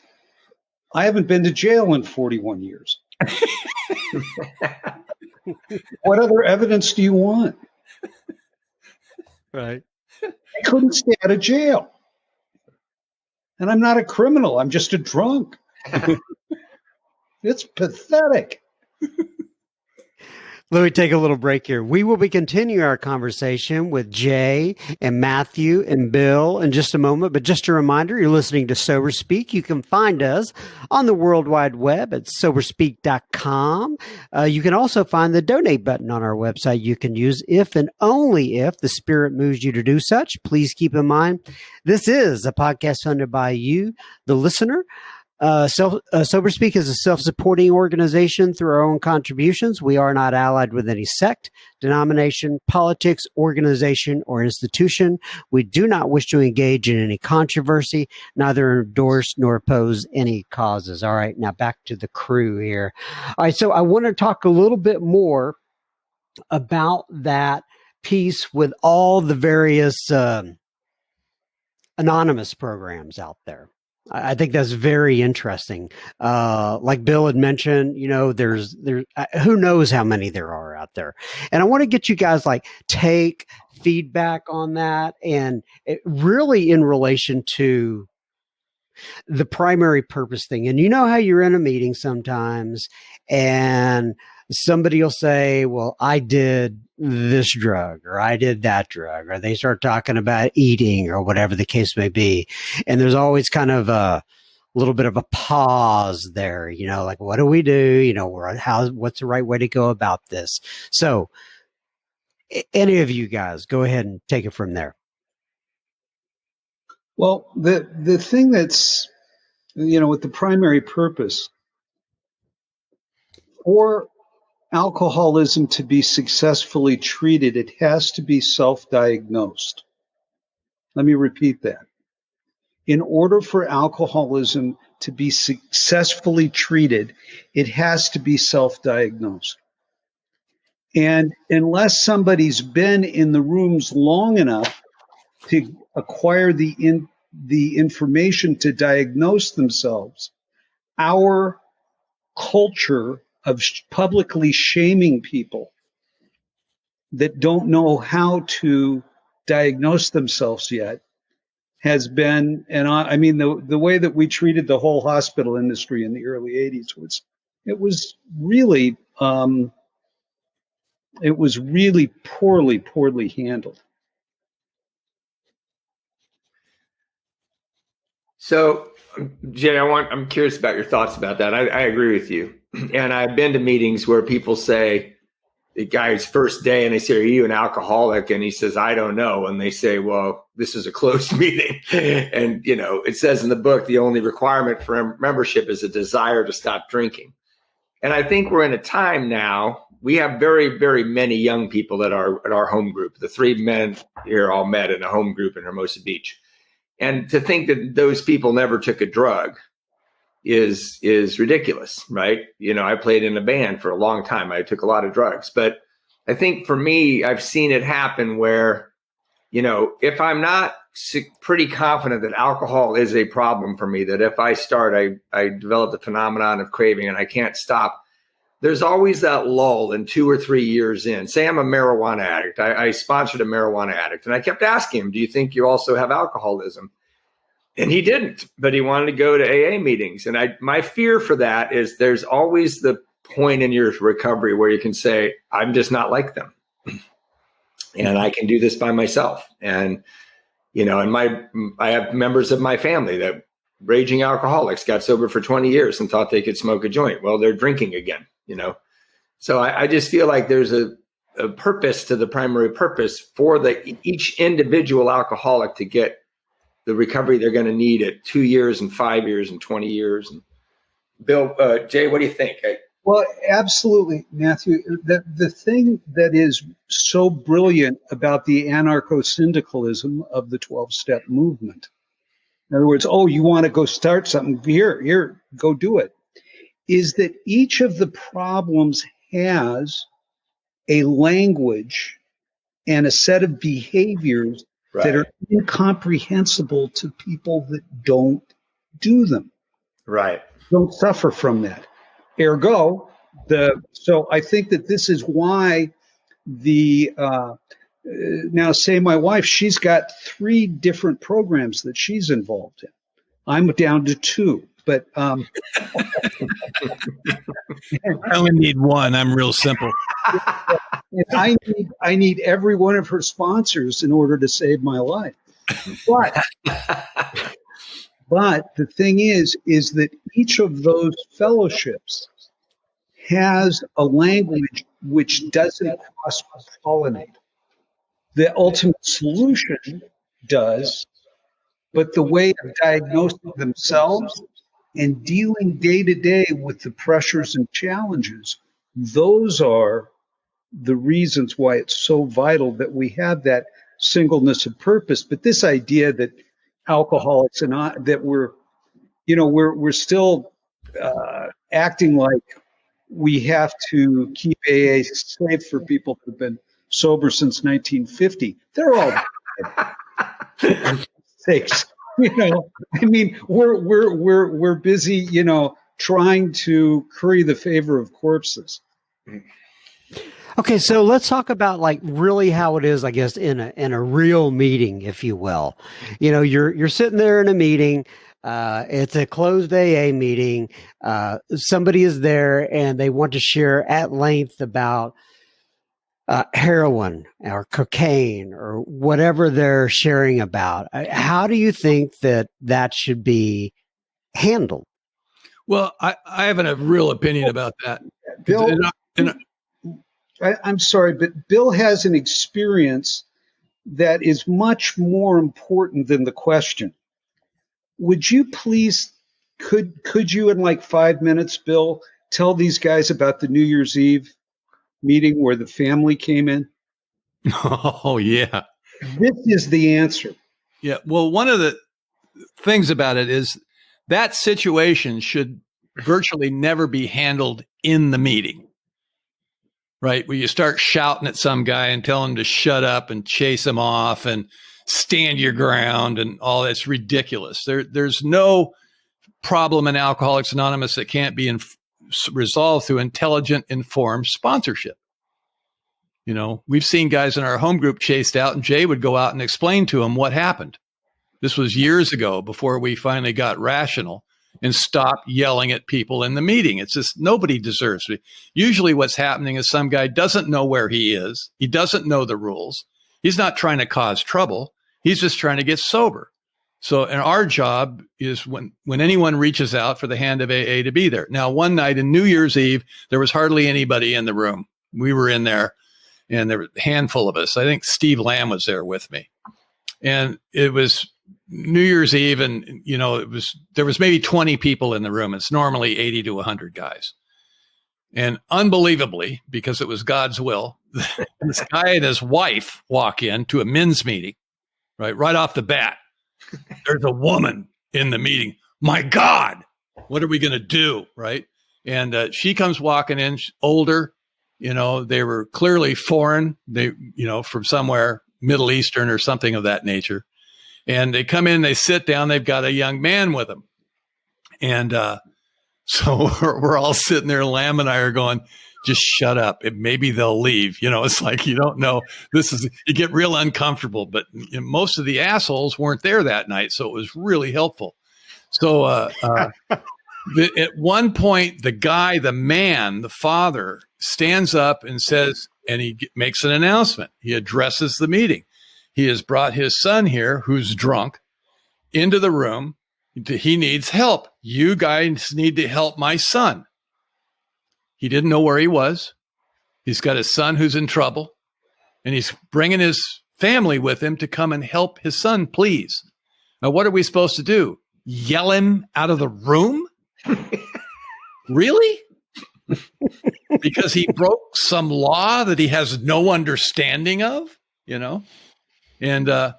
I haven't been to jail in 41 years. What other evidence do you want? Right. I couldn't stay out of jail. And I'm not a criminal. I'm just a drunk. It's pathetic. Let me take a little break here. We will be continuing our conversation with Jay and Matthew and Bill in just a moment. But just a reminder, you're listening to Sober Speak. You can find us on the World Wide Web at soberspeak.com. You can also find the donate button on our website. You can use if and only if the Spirit moves you to do such. Please keep in mind, this is a podcast funded by you, the listener. Sober Speak is a self-supporting organization through our own contributions. We are not allied with any sect, denomination, politics, organization, or institution. We do not wish to engage in any controversy, neither endorse nor oppose any causes. All right, now back to the crew here. All right, so I want to talk a little bit more about that piece with all the various anonymous programs out there. I think that's very interesting. Like Bill had mentioned, there's who knows how many there are out there. And I want to get you guys take feedback on that, and really in relation to the primary purpose thing. And how you're in a meeting sometimes and somebody will say, well, I did this drug or I did that drug, or they start talking about eating or whatever the case may be. And there's always kind of a little bit of a pause there, what do we do? What's the right way to go about this? So any of you guys go ahead and take it from there. Well, the thing that's, with the primary purpose for alcoholism to be successfully treated, it has to be self-diagnosed. Let me repeat that. In order for alcoholism to be successfully treated, it has to be self-diagnosed. And unless somebody's been in the rooms long enough to acquire the information to diagnose themselves, our culture of publicly shaming people that don't know how to diagnose themselves yet has been, and I mean, the way that we treated the whole hospital industry in the early 80s was really poorly handled. So, Jay, I'm curious about your thoughts about that. I agree with you. And I've been to meetings where people say, the guy's first day, and they say, "Are you an alcoholic?" And he says, "I don't know." And they say, "Well, this is a closed meeting." And, it says in the book, the only requirement for membership is a desire to stop drinking. And I think we're in a time now, we have very, very many young people at our home group. The three men here all met in a home group in Hermosa Beach. And to think that those people never took a drug is ridiculous, right? I played in a band for a long time. I took a lot of drugs. But I think for me, I've seen it happen where, if I'm not pretty confident that alcohol is a problem for me, that if I start, I develop the phenomenon of craving and I can't stop, there's always that lull in 2 or 3 years in. Say I'm a marijuana addict. I sponsored a marijuana addict, and I kept asking him, "Do you think you also have alcoholism?" And he didn't, but he wanted to go to AA meetings. And my fear for that is there's always the point in your recovery where you can say, "I'm just not like them. And I can do this by myself." And, I have members of my family that raging alcoholics got sober for 20 years and thought they could smoke a joint. Well, they're drinking again, So I just feel like there's a purpose to the primary purpose for each individual alcoholic to get the recovery they're going to need at 2 years and 5 years and 20 years. And Bill, Jay, what do you think? Well, absolutely, Matthew. The thing that is so brilliant about the anarcho-syndicalism of the 12-step movement, in other words, you want to go start something, here, go do it, is that each of the problems has a language and a set of behaviors that are incomprehensible to people that don't do them. Right. Don't suffer from that. Ergo, so I think that this is why now say my wife, she's got 3 different programs that she's involved in. I'm down to 2, but I only need one. I'm real simple. and I need every one of her sponsors in order to save my life. But the thing is that each of those fellowships has a language which doesn't cross-pollinate. The ultimate solution does, but the way of diagnosing themselves and dealing day to day with the pressures and challenges, those are the reasons why it's so vital that we have that singleness of purpose. But this idea that alcoholics and that we're still acting like we have to keep AA safe for people who've been sober since 1950. They're all sakes. We're busy, trying to curry the favor of corpses. Okay, so let's talk about really how it is, I guess, in a real meeting, if you will. You're sitting there in a meeting. It's a closed AA meeting. Somebody is there and they want to share at length about heroin or cocaine or whatever they're sharing about. How do you think that should be handled? Well, I have a real opinion about that. Bill, I'm sorry, but Bill has an experience that is much more important than the question. Would you please, could you in 5 minutes, Bill, tell these guys about the New Year's Eve meeting where the family came in? Oh, yeah. This is the answer. Yeah. Well, one of the things about it is that situation should virtually never be handled in the meeting. Right, where you start shouting at some guy and tell him to shut up and chase him off and stand your ground and all that's ridiculous. There's no problem in Alcoholics Anonymous that can't be resolved through intelligent, informed sponsorship. We've seen guys in our home group chased out, and Jay would go out and explain to them what happened. This was years ago before we finally got rational and stop yelling at people in the meeting. It's just nobody deserves it. Usually what's happening is some guy doesn't know where he is. He doesn't know the rules. He's not trying to cause trouble. He's just trying to get sober. So, and our job is when anyone reaches out for the hand of AA to be there. Now, one night in New Year's Eve, there was hardly anybody in the room. we were in there, and there was a handful of us. I think Steve Lamb was there with me. And it was New Year's Eve, and, there was maybe 20 people in the room. It's normally 80 to 100 guys. And unbelievably, because it was God's will, this guy and his wife walk in to a men's meeting, right off the bat. There's a woman in the meeting. My God, what are we going to do? Right. And she comes walking in, older, they were clearly foreign. They, from somewhere Middle Eastern or something of that nature. And they come in, they sit down, they've got a young man with them. And so we're all sitting there, Lamb and I are going, just shut up. Maybe they'll leave. It's like, you don't know. You get real uncomfortable, but most of the assholes weren't there that night. So it was really helpful. So at one point, the man, the father, stands up and says, and he makes an announcement. He addresses the meeting. He has brought his son here, who's drunk, into the room. He needs help. You guys need to help my son. He didn't know where he was. He's got his son who's in trouble, and he's bringing his family with him to come and help his son, please. Now, what are we supposed to do? Yell him out of the room? Really? Because he broke some law that he has no understanding of, And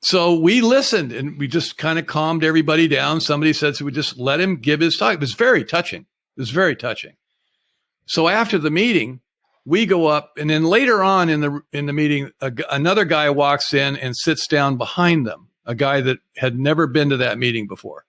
so we listened, and we just kind of calmed everybody down. Somebody said, so we just let him give his talk. It was very touching. So after the meeting, we go up, and then later on in the meeting, another guy walks in and sits down behind them, a guy that had never been to that meeting before.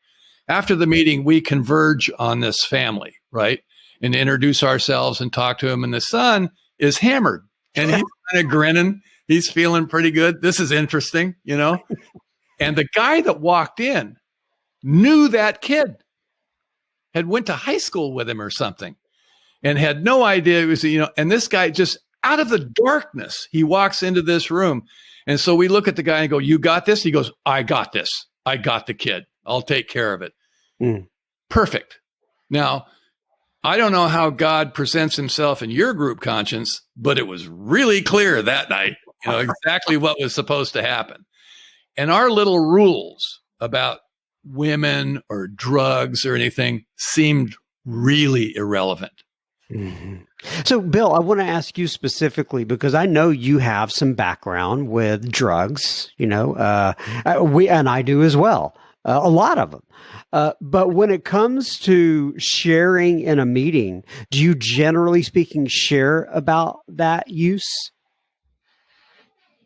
After the meeting, we converge on this family, right? And introduce ourselves and talk to him. And the son is hammered, and he's kind of grinning. He's feeling pretty good. This is interesting, And the guy that walked in knew that kid, had went to high school with him or something, and had no idea it was, and this guy just out of the darkness, he walks into this room. And so we look at the guy and go, you got this? He goes, I got this. I got the kid. I'll take care of it. Perfect. Now, I don't know how God presents himself in your group conscience, but it was really clear that night, exactly what was supposed to happen. And our little rules about women or drugs or anything seemed really irrelevant. Mm-hmm. So, Bill, I want to ask you specifically, because I know you have some background with drugs, and I do as well, a lot of them. But when it comes to sharing in a meeting, do you generally speaking share about that use?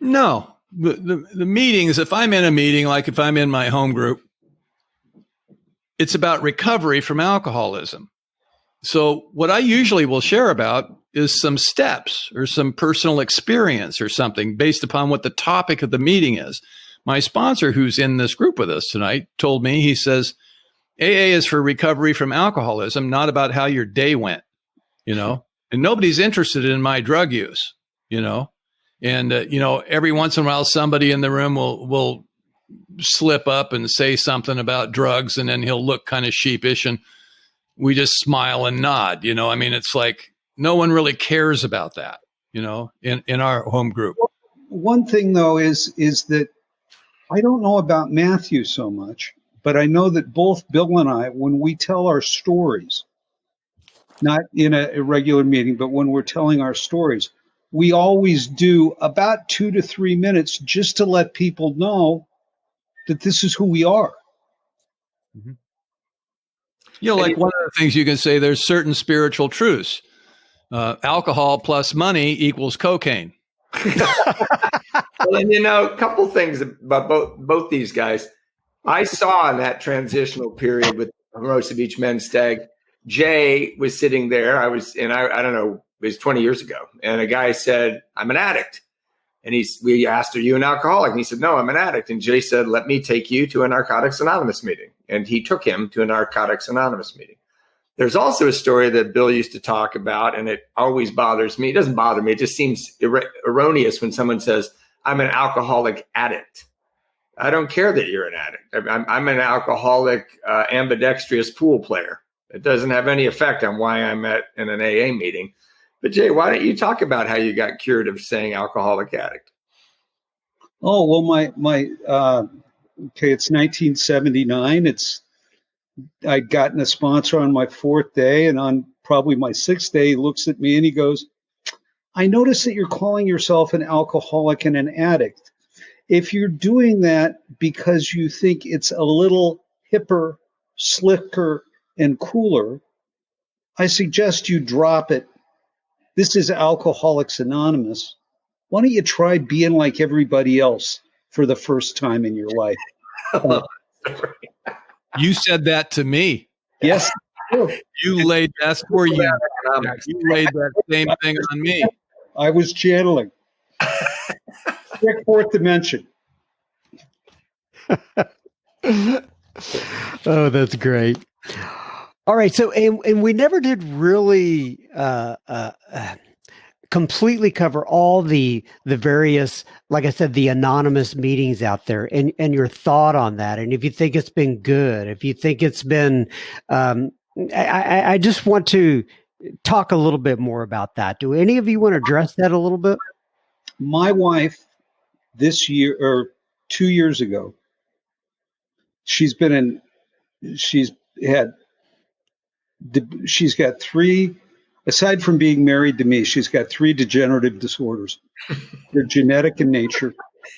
No. The meetings, if I'm in a meeting, like if I'm in my home group, it's about recovery from alcoholism. So what I usually will share about is some steps or some personal experience or something based upon what the topic of the meeting is. My sponsor, who's in this group with us tonight, told me, he says, AA is for recovery from alcoholism, not about how your day went, and nobody's interested in my drug use, and, every once in a while, somebody in the room will slip up and say something about drugs, and then he'll look kind of sheepish, and we just smile and nod, it's like no one really cares about that, in our home group. One thing, though, is that I don't know about Matthew so much, but I know that both Bill and I, when we tell our stories, not in a regular meeting, but when we're telling our stories, we always do about 2 to 3 minutes just to let people know that this is who we are. Mm-hmm. Like one of the things you can say, there's certain spiritual truths. Alcohol plus money equals cocaine. Well, and a couple things about both these guys. I saw in that transitional period with most of each men's stag, Jay was sitting there. I don't know, it was 20 years ago. And a guy said, I'm an addict. And we asked, are you an alcoholic? And he said, no, I'm an addict. And Jay said, let me take you to a Narcotics Anonymous meeting. And he took him to a Narcotics Anonymous meeting. There's also a story that Bill used to talk about, and it always bothers me. It doesn't bother me. It just seems erroneous when someone says, I'm an alcoholic addict. I don't care that you're an addict. I'm an alcoholic ambidextrous pool player. It doesn't have any effect on why I'm in an AA meeting. But Jay, why don't you talk about how you got cured of saying alcoholic addict? Oh, well, okay, it's 1979. I'd gotten a sponsor on my 4th day, and on probably my 6th day, he looks at me and he goes, I notice that you're calling yourself an alcoholic and an addict. If you're doing that because you think it's a little hipper, slicker, and cooler, I suggest you drop it. This is Alcoholics Anonymous. Why don't you try being like everybody else for the first time in your life? You said that to me. Yes. You laid that's where you laid that same thing on me. I was channeling. Quick fourth dimension. Oh, that's great. All right. So, and we never did really completely cover all the various, like I said, the anonymous meetings out there, and your thought on that. And if you think it's been good, if you think it's been, I just want to talk a little bit more about that. Do any of you want to address that a little bit? My wife, this year or 2 years ago, she's got 3, aside from being married to me, she's got 3 degenerative disorders. They're genetic in nature.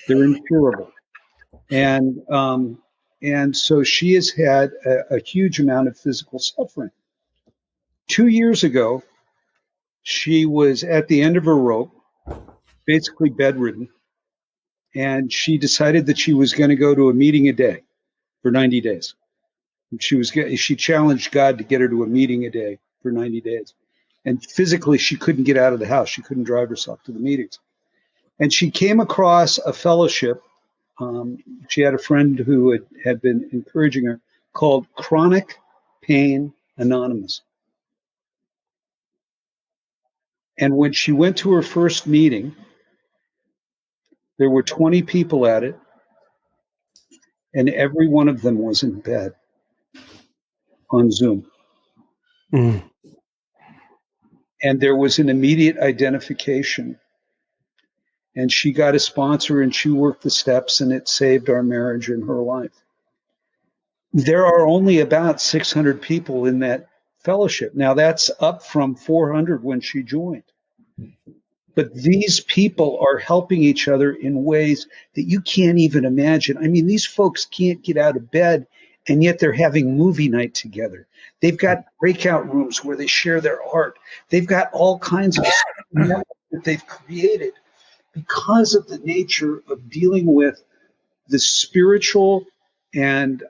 They're incurable. And so she has had a huge amount of physical suffering. 2 years ago, she was at the end of her rope, basically bedridden, and she decided that she was going to go to a meeting a day for 90 days. She challenged God to get her to a meeting a day for 90 days. And physically, she couldn't get out of the house. She couldn't drive herself to the meetings. And she came across a fellowship. She had a friend who had been encouraging her, called Chronic Pain Anonymous. And when she went to her first meeting, there were 20 people at it, and every one of them was in bed on Zoom. Mm. And there was an immediate identification. And she got a sponsor, and she worked the steps, and it saved our marriage and her life. There are only about 600 people in that fellowship. Now, that's up from 400 when she joined. But these people are helping each other in ways that you can't even imagine. I mean, these folks can't get out of bed, and yet they're having movie night together. They've got breakout rooms where they share their art. They've got all kinds of stuff that they've created because of the nature of dealing with the spiritual and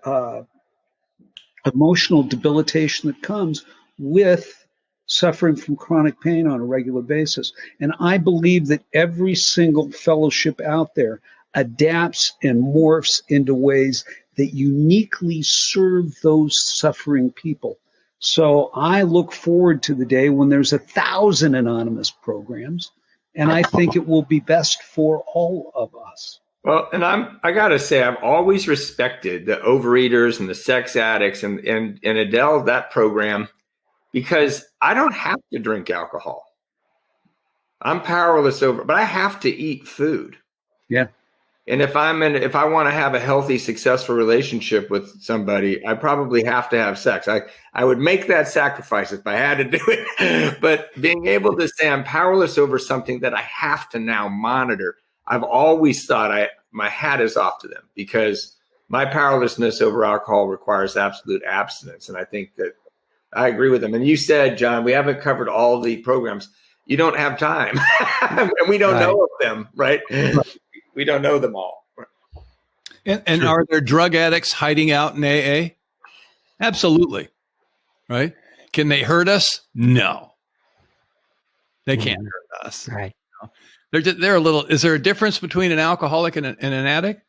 emotional debilitation that comes with suffering from chronic pain on a regular basis. And I believe that every single fellowship out there adapts and morphs into ways that uniquely serve those suffering people. So I look forward to the day when there's 1,000 anonymous programs, and I think it will be best for all of us. Well, and I got to say, I've always respected the overeaters and the sex addicts and Adele, that program, because I don't have to drink alcohol. I'm powerless over, but I have to eat food. Yeah. And if I want to have a healthy, successful relationship with somebody, I probably have to have sex. I would make that sacrifice if I had to do it. But being able to say I'm powerless over something that I have to now monitor, I've always thought my hat is off to them, because my powerlessness over alcohol requires absolute abstinence. And I think that I agree with them. And you said, John, we haven't covered all the programs. You don't have time. And we don't know of them, right? We don't know them all. And are there drug addicts hiding out in AA? Absolutely. Right? Can they hurt us? No. They can't hurt us. Right. They're a little. Is there a difference between an alcoholic and an addict?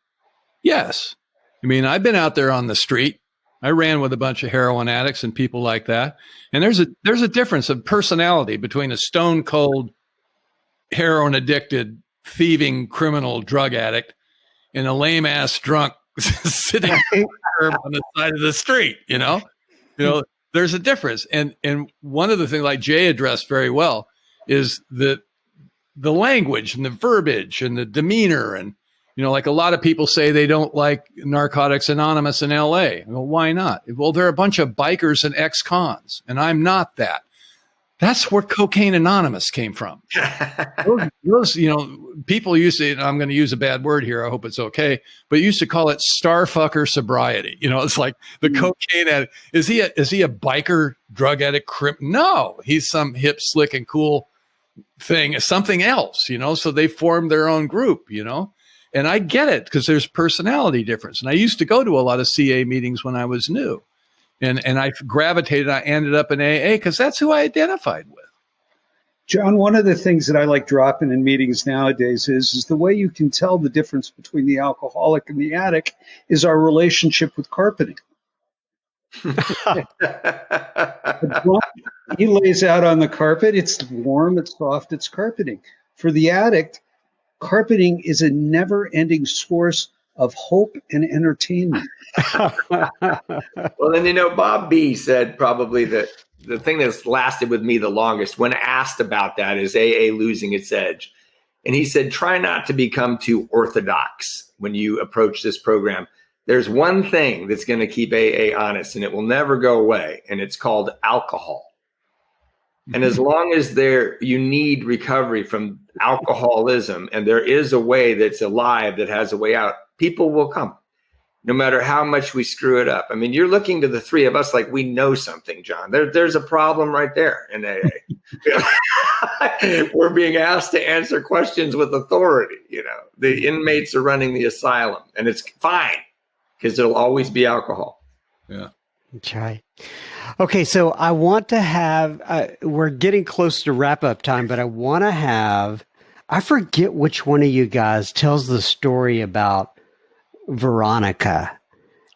Yes. I mean, I've been out there on the street. I ran with a bunch of heroin addicts and people like that. And there's a difference of personality between a stone cold, heroin addicted, thieving, criminal drug addict and a lame ass drunk sitting on the side of the street. You know, there's a difference. And one of the things, like Jay addressed very well, is the language and the verbiage and the demeanor. And, like a lot of people say they don't like Narcotics Anonymous in LA. Well, why not? Well, they're a bunch of bikers and ex-cons, and I'm not that. That's where Cocaine Anonymous came from. those, people used to, and I'm going to use a bad word here, I hope it's okay, but used to call it starfucker sobriety. It's like the cocaine addict. Is he a biker, drug addict, No, he's some hip, slick, and cool thing, something else, so they formed their own group, and I get it because there's personality difference. And I used to go to a lot of CA meetings when I was new. And I gravitated, I ended up in AA because that's who I identified with. John, one of the things that I like dropping in meetings nowadays is the way you can tell the difference between the alcoholic and the addict is our relationship with carpeting. He lays out on the carpet. It's warm, it's soft, it's carpeting. For the addict, carpeting is a never-ending source of hope and entertainment. Well, then, Bob B said probably that the thing that's lasted with me the longest when asked about that is AA losing its edge. And he said, try not to become too orthodox when you approach this program. There's one thing that's going to keep AA honest, and it will never go away, and it's called alcohol. And as long as you need recovery from alcoholism, and there is a way that's alive that has a way out, people will come, no matter how much we screw it up. I mean, you're looking to the three of us like we know something, John. There's a problem right there in AA. We're being asked to answer questions with authority. The inmates are running the asylum, and it's fine because it'll always be alcohol. Yeah. That's right. Okay, so I want to have, we're getting close to wrap-up time, but I want to have, I forget which one of you guys tells the story about Veronica.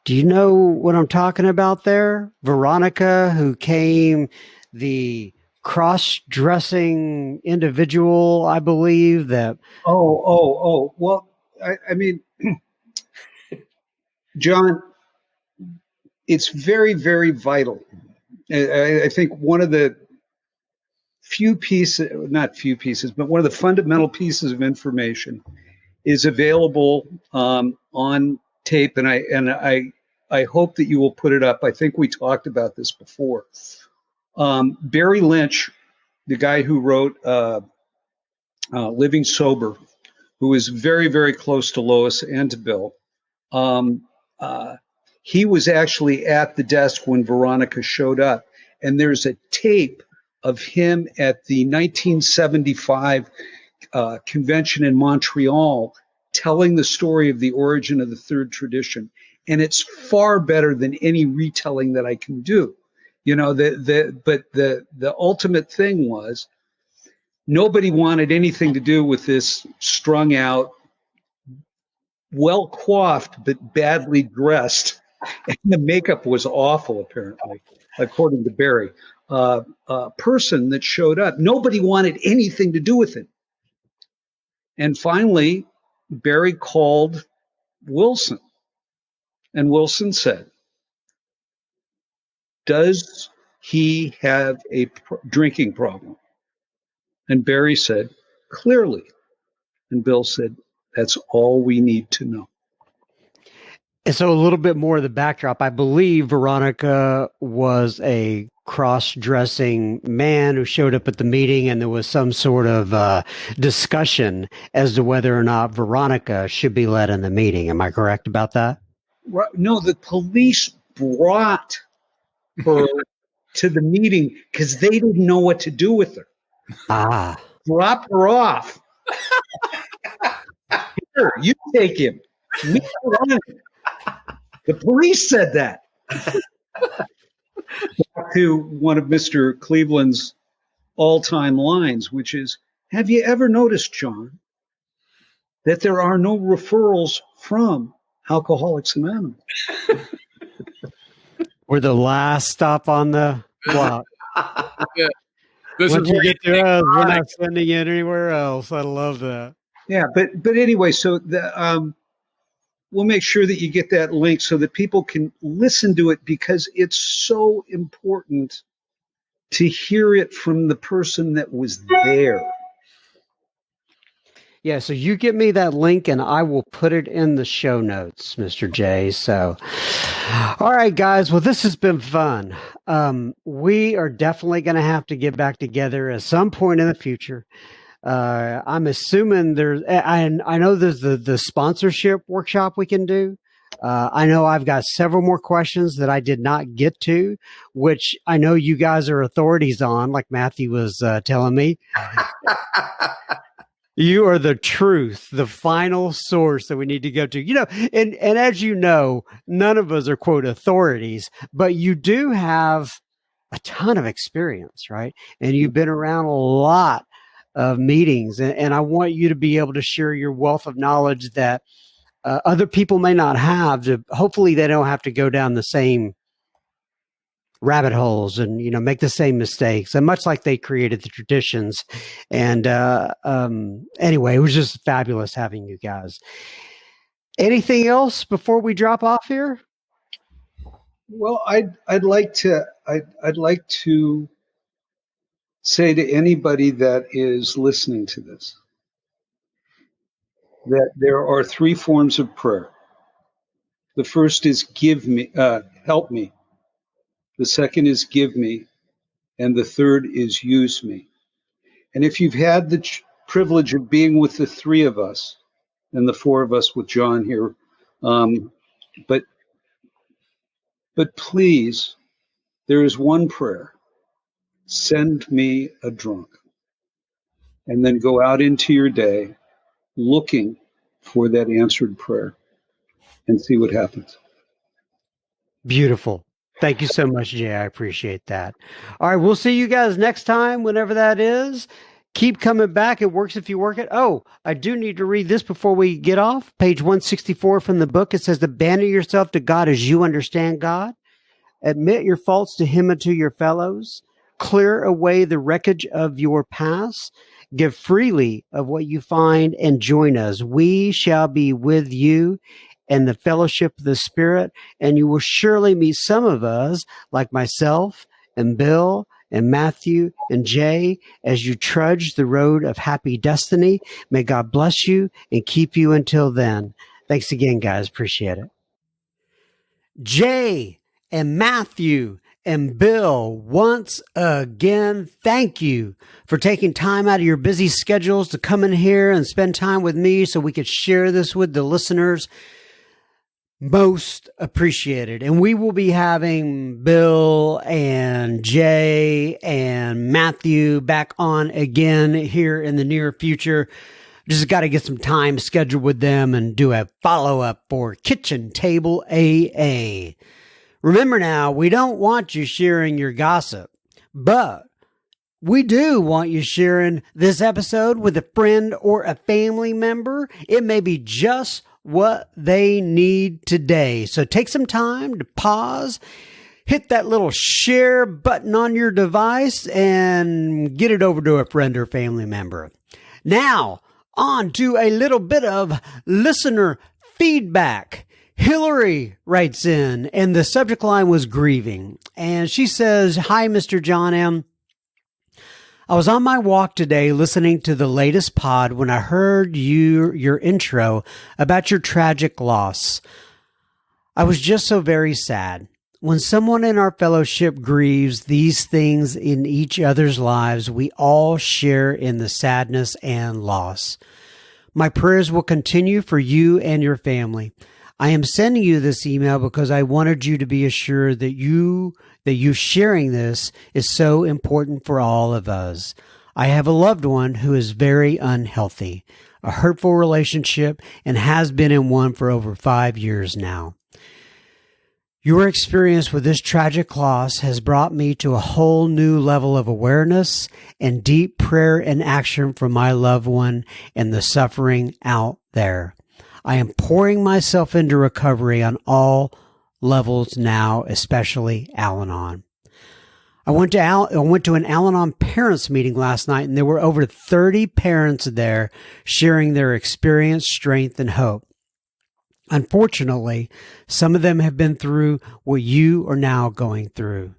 Do you know what I'm talking about there? Veronica, who came, the cross-dressing individual, I believe, that... Oh. Well, I mean, John, it's very, very vital. I think one of the one of the fundamental pieces of information is available on tape, and I hope that you will put it up. I think we talked about this before. Barry Lynch, the guy who wrote Living Sober, who is very, very close to Lois and to Bill, he was actually at the desk when Veronica showed up. And there's a tape of him at the 1975 convention in Montreal telling the story of the origin of the third tradition. And it's far better than any retelling that I can do. But the ultimate thing was nobody wanted anything to do with this strung out, well coiffed, but badly dressed. And the makeup was awful, apparently, according to Barry. Person that showed up. Nobody wanted anything to do with it. And finally, Barry called Wilson. And Wilson said, does he have a drinking problem? And Barry said, clearly. And Bill said, that's all we need to know. And so a little bit more of the backdrop. I believe Veronica was a cross-dressing man who showed up at the meeting, and there was some sort of discussion as to whether or not Veronica should be led in the meeting. Am I correct about that? No, the police brought her to the meeting because they didn't know what to do with her. Drop her off. Here, you take him. The police said that. Back to one of Mr. Cleveland's all-time lines, which is, have you ever noticed, John, that there are no referrals from Alcoholics Anonymous? We're the last stop on the block. Yeah. Once you get to us, we're not sending it anywhere else. I love that. Yeah, but anyway, so we'll make sure that you get that link so that people can listen to it because it's so important to hear it from the person that was there. Yeah, so you get me that link and I will put it in the show notes, Mr. J. So, all right, guys. Well, this has been fun. We are definitely going to have to get back together at some point in the future. I'm assuming I know there's the sponsorship workshop we can do. I know I've got several more questions that I did not get to, which I know you guys are authorities on, like Matthew was telling me. You are the truth, the final source that we need to go to. You know, and as you know, none of us are, quote, authorities, but you do have a ton of experience, right? And you've been around a lot of meetings, and I want you to be able to share your wealth of knowledge that other people may not have. Hopefully, they don't have to go down the same rabbit holes and, you know, make the same mistakes, and much like they created the traditions. And anyway, it was just fabulous having you guys. Anything else before we drop off here? Well, I'd like to say to anybody that is listening to this that there are three forms of prayer. The first is help me. The second is give me, and the third is use me. And if you've had the privilege of being with the three of us, and the four of us with John here, but please, there is one prayer: send me a drunk. And then go out into your day looking for that answered prayer and see what happens. Beautiful. Thank you so much, Jay. I appreciate that. All right, we'll see you guys next time, whenever that is. Keep coming back. It works if you work it. Oh, I do need to read this before we get off. Page 164 from the book. It says, abandon yourself to God as you understand God. Admit your faults to him and to your fellows. Clear away the wreckage of your past. Give freely of what you find and join us. We shall be with you in the fellowship of the Spirit, and you will surely meet some of us, like myself and Bill and Matthew and Jay, as you trudge the road of happy destiny. May God bless you and keep you until then. Thanks again, guys. Appreciate it. Jay and Matthew and Bill, once again, thank you for taking time out of your busy schedules to come in here and spend time with me so we could share this with the listeners. Most appreciated. And we will be having Bill and Jay and Matthew back on again here in the near future. Just got to get some time scheduled with them and do a follow-up for Kitchen Table AA. Remember now, we don't want you sharing your gossip, but we do want you sharing this episode with a friend or a family member. It may be just what they need today. So take some time to pause, hit that little share button on your device, and get it over to a friend or family member. Now, on to a little bit of listener feedback. Hillary writes in, and the subject line was grieving. And she says, hi, Mr. John M. I was on my walk today listening to the latest pod when I heard your intro about your tragic loss. I was just so very sad. When someone in our fellowship grieves these things in each other's lives, we all share in the sadness and loss. My prayers will continue for you and your family. I am sending you this email because I wanted you to be assured that you sharing this is so important for all of us. I have a loved one who is very unhealthy, a hurtful relationship, and has been in one for over 5 years now. Your experience with this tragic loss has brought me to a whole new level of awareness and deep prayer and action for my loved one and the suffering out there. I am pouring myself into recovery on all levels now, especially Al-Anon. I went to an Al-Anon parents meeting last night, and there were over 30 parents there sharing their experience, strength, and hope. Unfortunately, some of them have been through what you are now going through.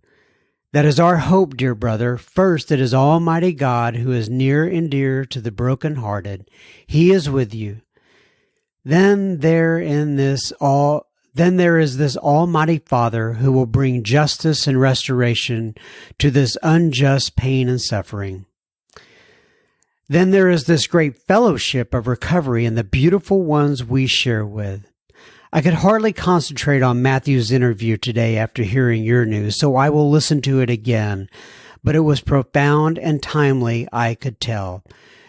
That is our hope, dear brother. First, it is Almighty God who is near and dear to the brokenhearted. He is with you. Then there is this Almighty Father who will bring justice and restoration to this unjust pain and suffering. Then there is this great fellowship of recovery and the beautiful ones we share with. I could hardly concentrate on Matthew's interview today after hearing your news, so I will listen to it again. But it was profound and timely, I could tell.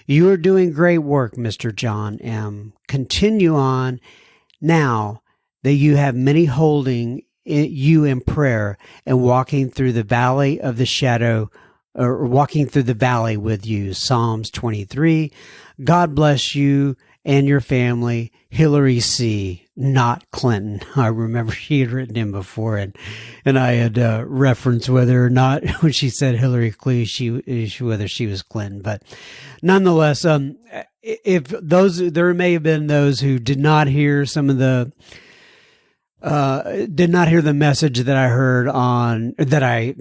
You are doing great work, Mr. John M. Continue on now that you have many holding you in prayer and walking through the valley of the shadow, or walking through the valley with you. Psalms 23. God bless you and your family. Hillary C., not Clinton. I remember she had written him before, and I had referenced whether or not, when she said Hillary Clinton, whether she was Clinton. But nonetheless, if there may have been those who did not hear some of the did not hear the message that I heard on that I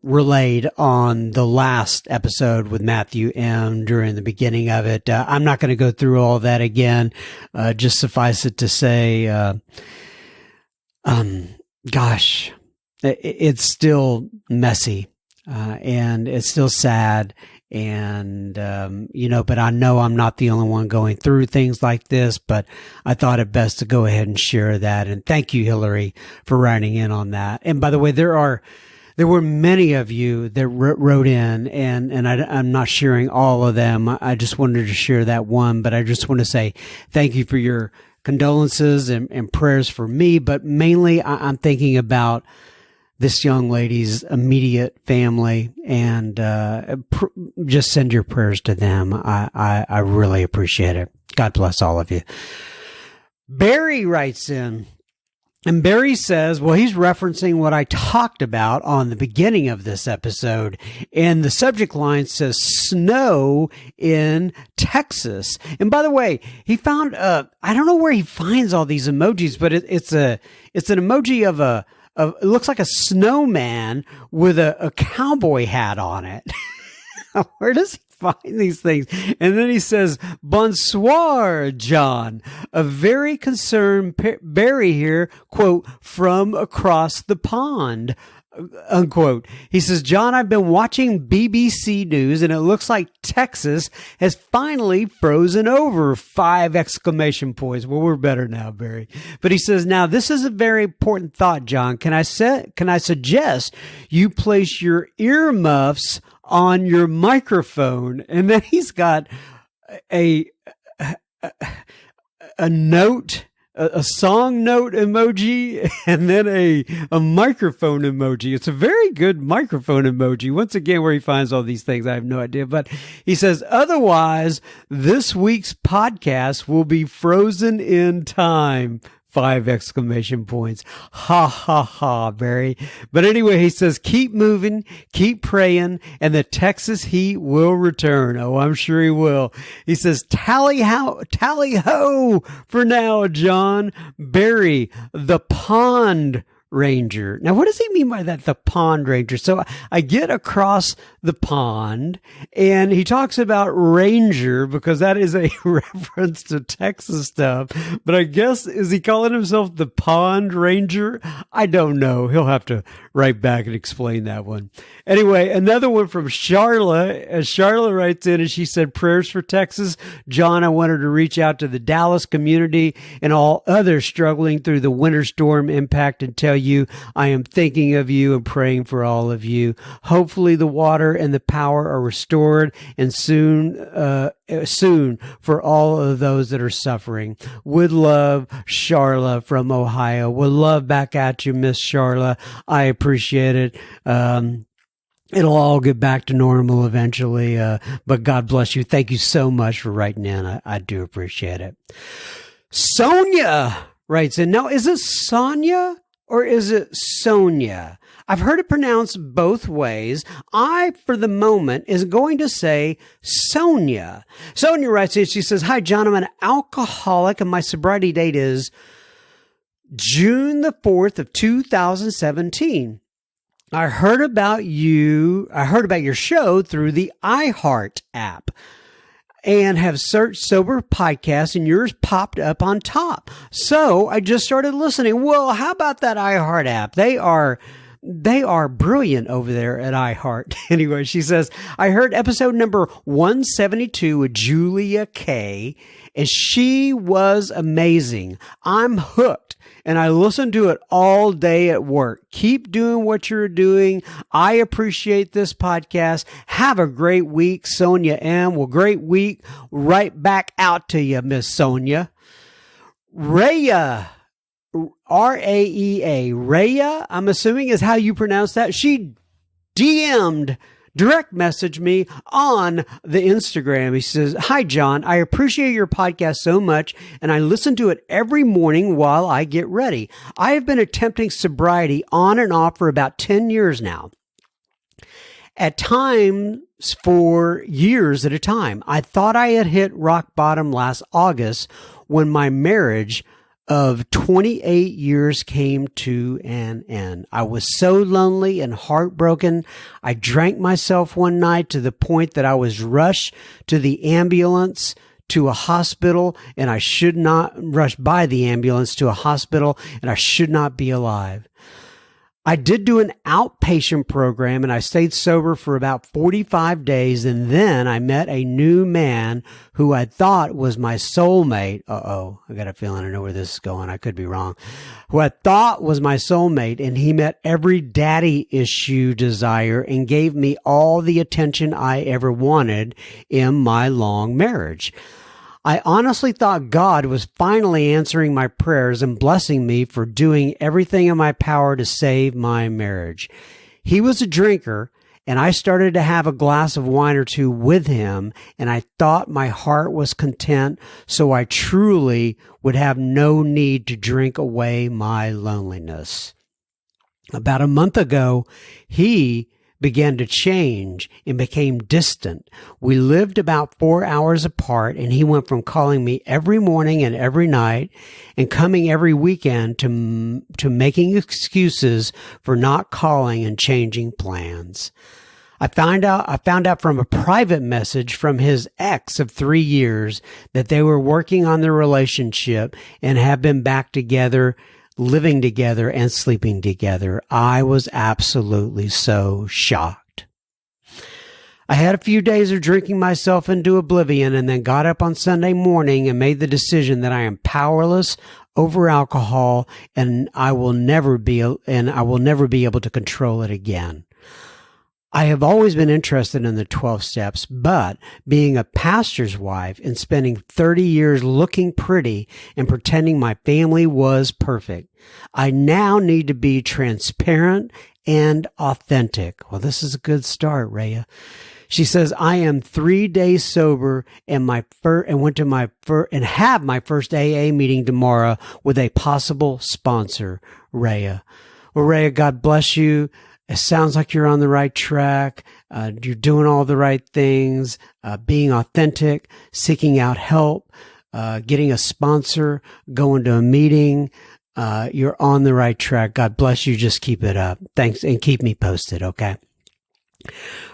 relayed on the last episode with Matthew M. during the beginning of it. I'm not going to go through all that again. Just suffice it to say, gosh, it's still messy, and it's still sad. And, but I know I'm not the only one going through things like this, but I thought it best to go ahead and share that. And thank you, Hillary, for writing in on that. And by the way, there were many of you that wrote in, and I'm not sharing all of them. I just wanted to share that one, but I just want to say thank you for your condolences and prayers for me. But mainly I'm thinking about this young lady's immediate family, and just send your prayers to them. I really appreciate it. God bless all of you. Barry writes in, and Barry says, well, he's referencing what I talked about on the beginning of this episode, and the subject line says snow in Texas. And by the way, he found, I don't know where he finds all these emojis, but it's an emoji of it looks like a snowman with a cowboy hat on it. Where does he find these things? And then he says, bonsoir, John. A very concerned Barry here, quote, from across the pond, unquote. He says, John, I've been watching BBC News, and it looks like Texas has finally frozen over, 5 exclamation points. Well, we're better now, Barry. But he says, now this is a very important thought, John. Can I suggest you place your earmuffs on your microphone? And then he's got a note, a song note emoji, and then a microphone emoji. It's a very good microphone emoji. Once again, where he finds all these things, I have no idea. But he says, otherwise, this week's podcast will be frozen in time. 5 exclamation points. Ha, ha, ha, Barry. But anyway, he says, keep moving, keep praying, and the Texas heat will return. Oh, I'm sure he will. He says, tally ho for now, John. Barry, the pond ranger. Now, what does he mean by that? The pond ranger. So I get across the pond, and he talks about ranger because that is a reference to Texas stuff. But I guess, is he calling himself the pond ranger? I don't know. He'll have to write back and explain that one. Anyway, another one from Charla. As Charla writes in, and she said, prayers for Texas. John, I wanted to reach out to the Dallas community and all others struggling through the winter storm impact and tell you I am thinking of you and praying for all of you. Hopefully the water and the power are restored, and soon for all of those that are suffering. With love, Charla from Ohio. With love back at you, Miss Charla. I appreciate it. It'll all get back to normal eventually, but God bless you. Thank you so much for writing in. I do appreciate it. Sonia writes in. Now, is it Sonia or is it Sonia? I've heard it pronounced both ways. I, for the moment, is going to say Sonia. Sonia writes in, she says, hi, John, I'm an alcoholic and my sobriety date is June the 4th of 2017. I heard about your show through the iHeart app and have searched Sober Podcast, and yours popped up on top. So I just started listening. Well, how about that iHeart app? They are brilliant over there at iHeart. Anyway, she says, I heard episode number 172 with Julia Kay, and she was amazing. I'm hooked, and I listen to it all day at work. Keep doing what you're doing. I appreciate this podcast. Have a great week, Sonia M. Well, great week. Right back out to you, Miss Sonia. Rhea. Raea, Rhea, I'm assuming is how you pronounce that. She direct messaged me on the Instagram. He says, hi, John. I appreciate your podcast so much, and I listen to it every morning while I get ready. I have been attempting sobriety on and off for about 10 years now. At times for years at a time. I thought I had hit rock bottom last August when my marriage of 28 years came to an end. I was so lonely and heartbroken. I drank myself one night to the point that I was rushed to the ambulance to a hospital, and I should not rush by the ambulance to a hospital, and I should not be alive. I did do an outpatient program, and I stayed sober for about 45 days, and then I met a new man who I thought was my soulmate. I got a feeling I know where this is going. I could be wrong. Who I thought was my soulmate, and he met every daddy issue desire and gave me all the attention I ever wanted in my long marriage. I honestly thought God was finally answering my prayers and blessing me for doing everything in my power to save my marriage. He was a drinker, and I started to have a glass of wine or two with him, and I thought my heart was content, so I truly would have no need to drink away my loneliness. About a month ago, he began to change and became distant. We lived about 4 hours apart, and he went from calling me every morning and every night and coming every weekend to making excuses for not calling and changing plans. I found out from a private message from his ex of 3 years that they were working on their relationship and have been back together, living together and sleeping together. I was absolutely so shocked. I had a few days of drinking myself into oblivion and then got up on Sunday morning and made the decision that I am powerless over alcohol and I will never be able to control it again. I have always been interested in the 12 steps, but being a pastor's wife and spending 30 years looking pretty and pretending my family was perfect, I now need to be transparent and authentic. Well, this is a good start, Rhea. She says, I am 3 days sober and have my first AA meeting tomorrow with a possible sponsor, Rhea. Well, Rhea, God bless you. It sounds like you're on the right track. You're doing all the right things, being authentic, seeking out help, getting a sponsor, going to a meeting. You're on the right track. God bless you. Just keep it up. Thanks. And keep me posted. Okay.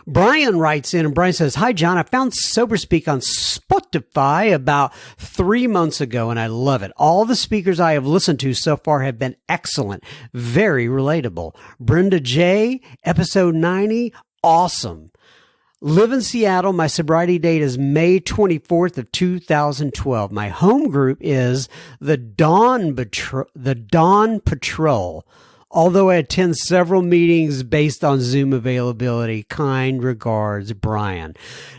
Brian writes in and Brian says, hi, John. I found Sober Speak on Spotify about 3 months ago and I love it. All the speakers I have listened to so far have been excellent. Very relatable. Brenda J, episode 90. Awesome. Live in Seattle. My sobriety date is May 24th of 2012. My home group is the Dawn Patrol. Although I attend several meetings based on Zoom availability. Kind regards, Brian.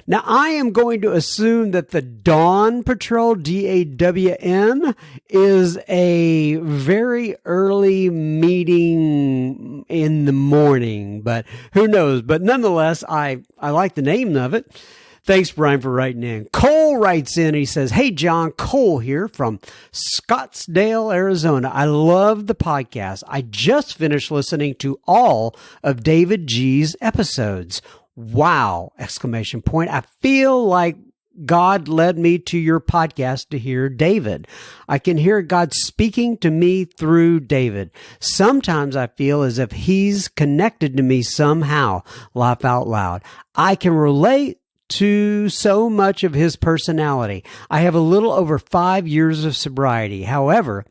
Now, I am going to assume that the Dawn Patrol, DAWN, is a very early meeting in the morning, but who knows? But nonetheless, I like the name of it. Thanks, Brian, for writing in. Cole writes in and he says, hey, John, Cole here from Scottsdale, Arizona. I love the podcast. I just finished listening to all of David G's episodes. Wow! Exclamation point. I feel like God led me to your podcast to hear David. I can hear God speaking to me through David. Sometimes I feel as if he's connected to me somehow. Laugh out loud. I can relate to so much of his personality. I have a little over 5 years of sobriety. However,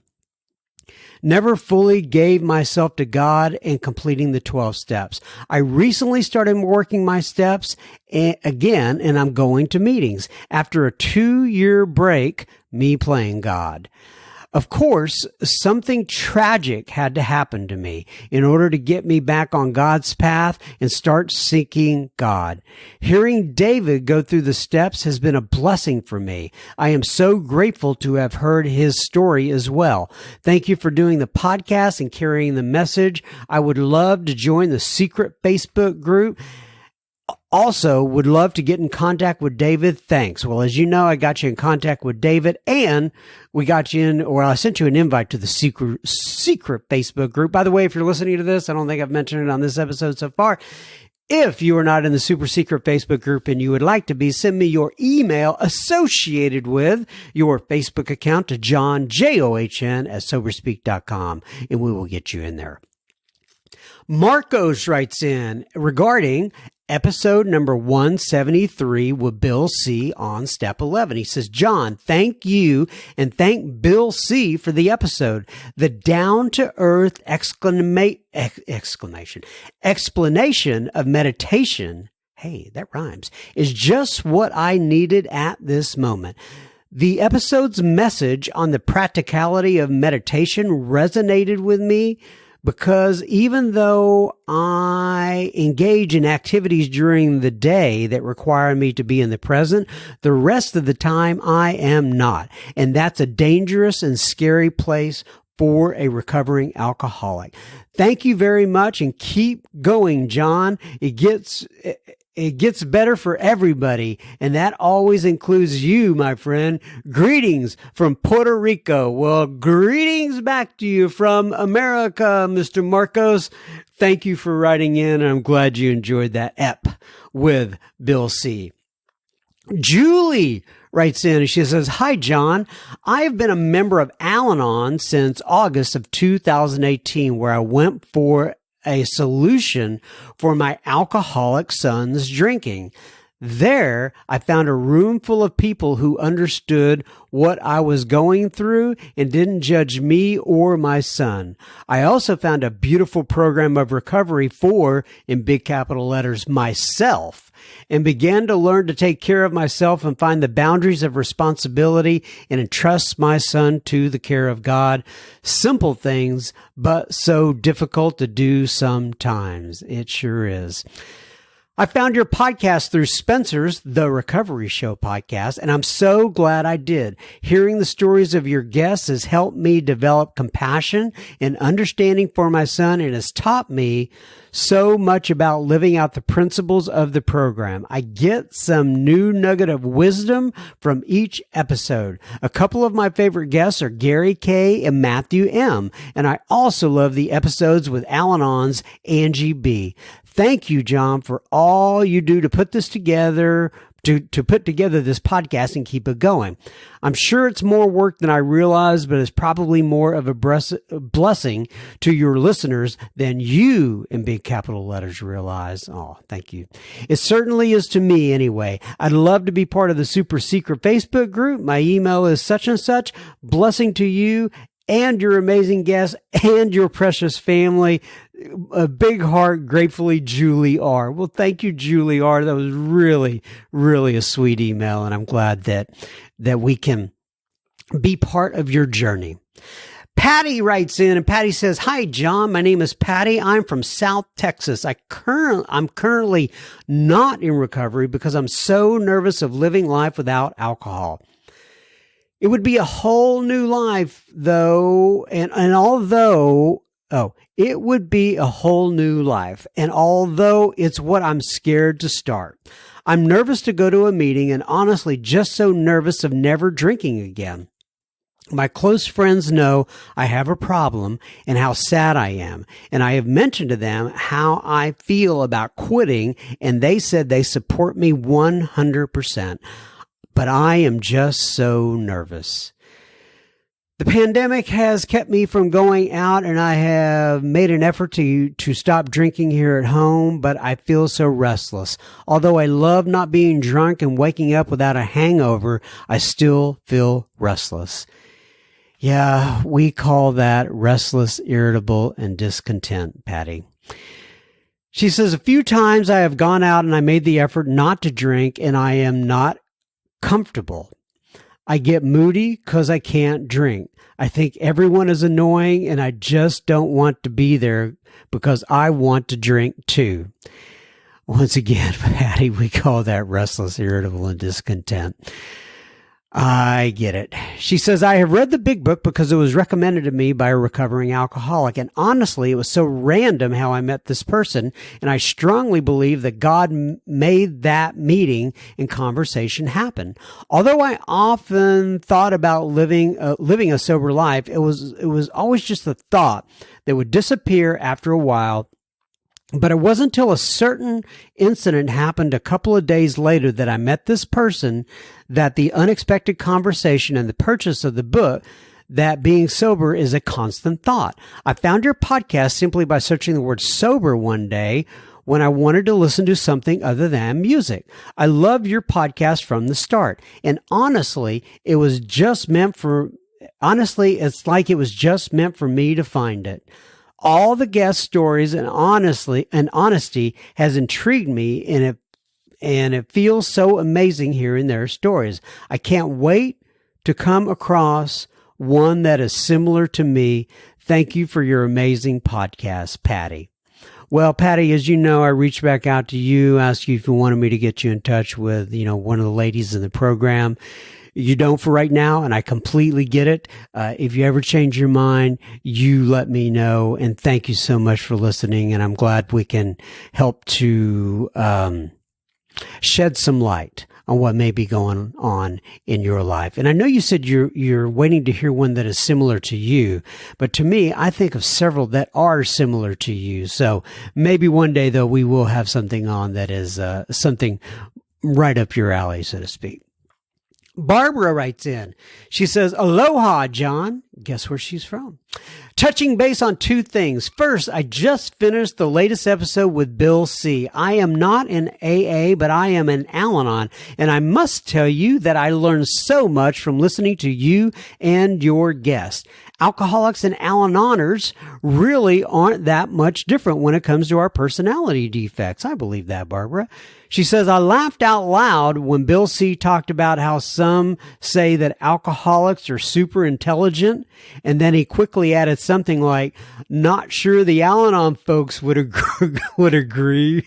never fully gave myself to God and completing the 12 steps. I recently started working my steps again, and I'm going to meetings after a 2-year break, me playing God. Of course, something tragic had to happen to me in order to get me back on God's path and start seeking God. Hearing David go through the steps has been a blessing for me. I am so grateful to have heard his story as well. Thank you for doing the podcast and carrying the message. I would love to join the secret Facebook group. Also, would love to get in contact with David. Thanks. Well, as you know, I got you in contact with David, and we got you in, or I sent you an invite to the secret Facebook group. By the way, if you're listening to this, I don't think I've mentioned it on this episode so far. If you are not in the super secret Facebook group and you would like to be, send me your email associated with your Facebook account to John, John, at soberspeak.com, and we will get you in there. Marcos writes in regarding episode number 173 with Bill C. on Step 11. He says, John, thank you and thank Bill C. for the episode. The down-to-earth explanation of meditation, hey, that rhymes, is just what I needed at this moment. The episode's message on the practicality of meditation resonated with me, because even though I engage in activities during the day that require me to be in the present, the rest of the time I am not. And that's a dangerous and scary place for a recovering alcoholic. Thank you very much and keep going, John. It gets better for everybody, and that always includes you, my friend. Greetings from Puerto Rico. Well, greetings back to you from America, Mr. Marcos. Thank you for writing in. I'm glad you enjoyed that ep with Bill C. Julie writes in and she says, Hi, John. I have been a member of Al-Anon since August of 2018, where I went for a solution for my alcoholic son's drinking. There, I found a room full of people who understood what I was going through and didn't judge me or my son. I also found a beautiful program of recovery for, in big capital letters, myself, and began to learn to take care of myself and find the boundaries of responsibility and entrust my son to the care of God. Simple things, but so difficult to do sometimes. It sure is. I found your podcast through Spencer's The Recovery Show podcast, and I'm so glad I did. Hearing the stories of your guests has helped me develop compassion and understanding for my son, and has taught me so much about living out the principles of the program. I get some new nugget of wisdom from each episode. A couple of my favorite guests are Gary K. and Matthew M., and I also love the episodes with Al-Anon's Angie B. Thank you, John, for all you do to put this together, to put together this podcast and keep it going. I'm sure it's more work than I realize, but it's probably more of a blessing to your listeners than you, in big capital letters, realize. Oh, thank you. It certainly is to me anyway. I'd love to be part of the super secret Facebook group. My email is such and such. Blessing to you and your amazing guests and your precious family. A big heart, gratefully, Julie R. Well, thank you, Julie R. That was really, really a sweet email, and I'm glad that we can be part of your journey. Patty writes in, and Patty says, Hi, John. My name is Patty. I'm from South Texas. I'm currently not in recovery because I'm so nervous of living life without alcohol. It would be a whole new life, though, it would be a whole new life. And although it's what I'm scared to start, I'm nervous to go to a meeting and honestly just so nervous of never drinking again. My close friends know I have a problem and how sad I am. And I have mentioned to them how I feel about quitting, and they said they support me 100%. but I am just so nervous. The pandemic has kept me from going out, and I have made an effort to stop drinking here at home, but I feel so restless. Although I love not being drunk and waking up without a hangover, I still feel restless. Yeah, we call that restless, irritable, and discontent, Patty. She says, a few times I have gone out and I made the effort not to drink, and I am not comfortable. I get moody because I can't drink. I think everyone is annoying, and I just don't want to be there because I want to drink too. Once again, Patty, we call that restless, irritable, and discontent. I get it. She says, I have read the big book because it was recommended to me by a recovering alcoholic. And honestly, it was so random how I met this person. And I strongly believe that God made that meeting and conversation happen. Although I often thought about living a sober life, it was always just a thought that would disappear after a while. But it wasn't until a certain incident happened a couple of days later that I met this person, that the unexpected conversation and the purchase of the book, that being sober is a constant thought. I found your podcast simply by searching the word sober one day when I wanted to listen to something other than music. I love your podcast from the start. And honestly, it's like it was just meant for me to find it. All the guest stories and honesty has intrigued me, and it feels so amazing hearing their stories. I can't wait to come across one that is similar to me. Thank you for your amazing podcast, Patty. Well, Patty, as you know, I reached back out to you, asked you if you wanted me to get you in touch with, one of the ladies in the program. You don't for right now, and I completely get it. If you ever change your mind, you let me know. And thank you so much for listening. And I'm glad we can help to shed some light on what may be going on in your life. And I know you said you're waiting to hear one that is similar to you, but to me, I think of several that are similar to you. So maybe one day, though, we will have something on that is something right up your alley, so to speak. Barbara writes in. She says, Aloha, John. Guess where she's from? Touching base on two things. First, I just finished the latest episode with Bill C. I am not in AA, but I am in Al-Anon, and I must tell you that I learned so much from listening to you and your guest. Alcoholics and Al-Anoners really aren't that much different when it comes to our personality defects. I believe that, Barbara. She says, I laughed out loud when Bill C. talked about how some say that alcoholics are super intelligent, and then he quickly added something like, not sure the Al-Anon folks would agree.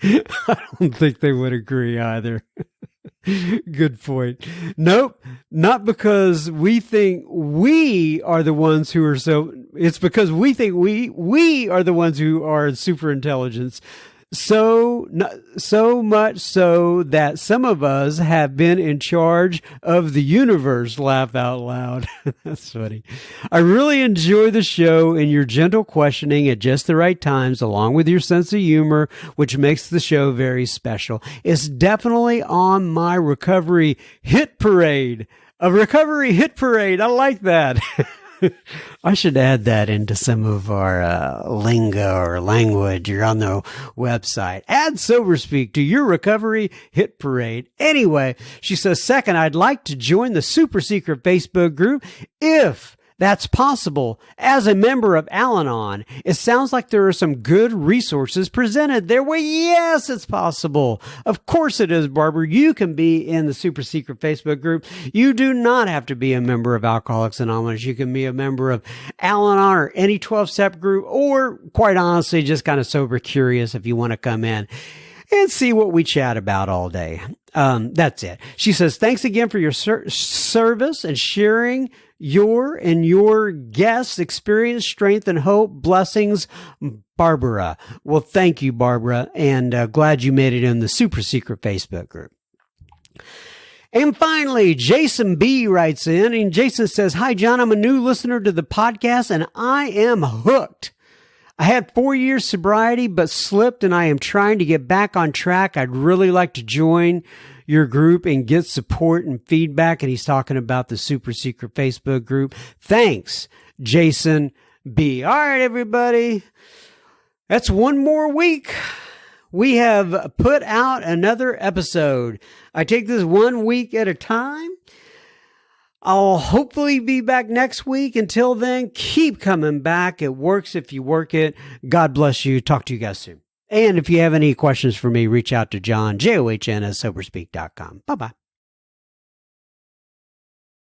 I don't think they would agree either. Good point. Nope, not because we think we are the ones who are it's because we think we are the ones who are super intelligence. So much so that some of us have been in charge of the universe. Laugh out loud. That's funny. I really enjoy the show and your gentle questioning at just the right times, along with your sense of humor, which makes the show very special. It's definitely on my recovery hit parade. A recovery hit parade. I like that. I should add that into some of our lingo or language. You're on the website. Add sober speak to your recovery hit parade. Anyway, she says, second, I'd like to join the super secret Facebook group if that's possible. As a member of Al-Anon, it sounds like there are some good resources presented there. Well, yes, it's possible. Of course it is, Barbara. You can be in the super secret Facebook group. You do not have to be a member of Alcoholics Anonymous. You can be a member of Al-Anon or any 12-step group, or quite honestly, just kind of sober curious if you want to come in and see what we chat about all day. That's it. She says, thanks again for your service and sharing your guests' experience, strength, and hope. Blessings, Barbara. Well, thank you, Barbara, and glad you made it in the super secret Facebook group. And finally, Jason B. writes in, and Jason says, hi, John, I'm a new listener to the podcast, and I am hooked. I had 4 years sobriety, but slipped, and I am trying to get back on track. I'd really like to join your group and get support and feedback. And he's talking about the super secret Facebook group. Thanks, Jason B. All right, everybody. That's one more week. We have put out another episode. I take this 1 week at a time. I'll hopefully be back next week. Until then, keep coming back. It works if you work it. God bless you. Talk to you guys soon. And if you have any questions for me, reach out to John, John, at soberspeak.com. Bye-bye.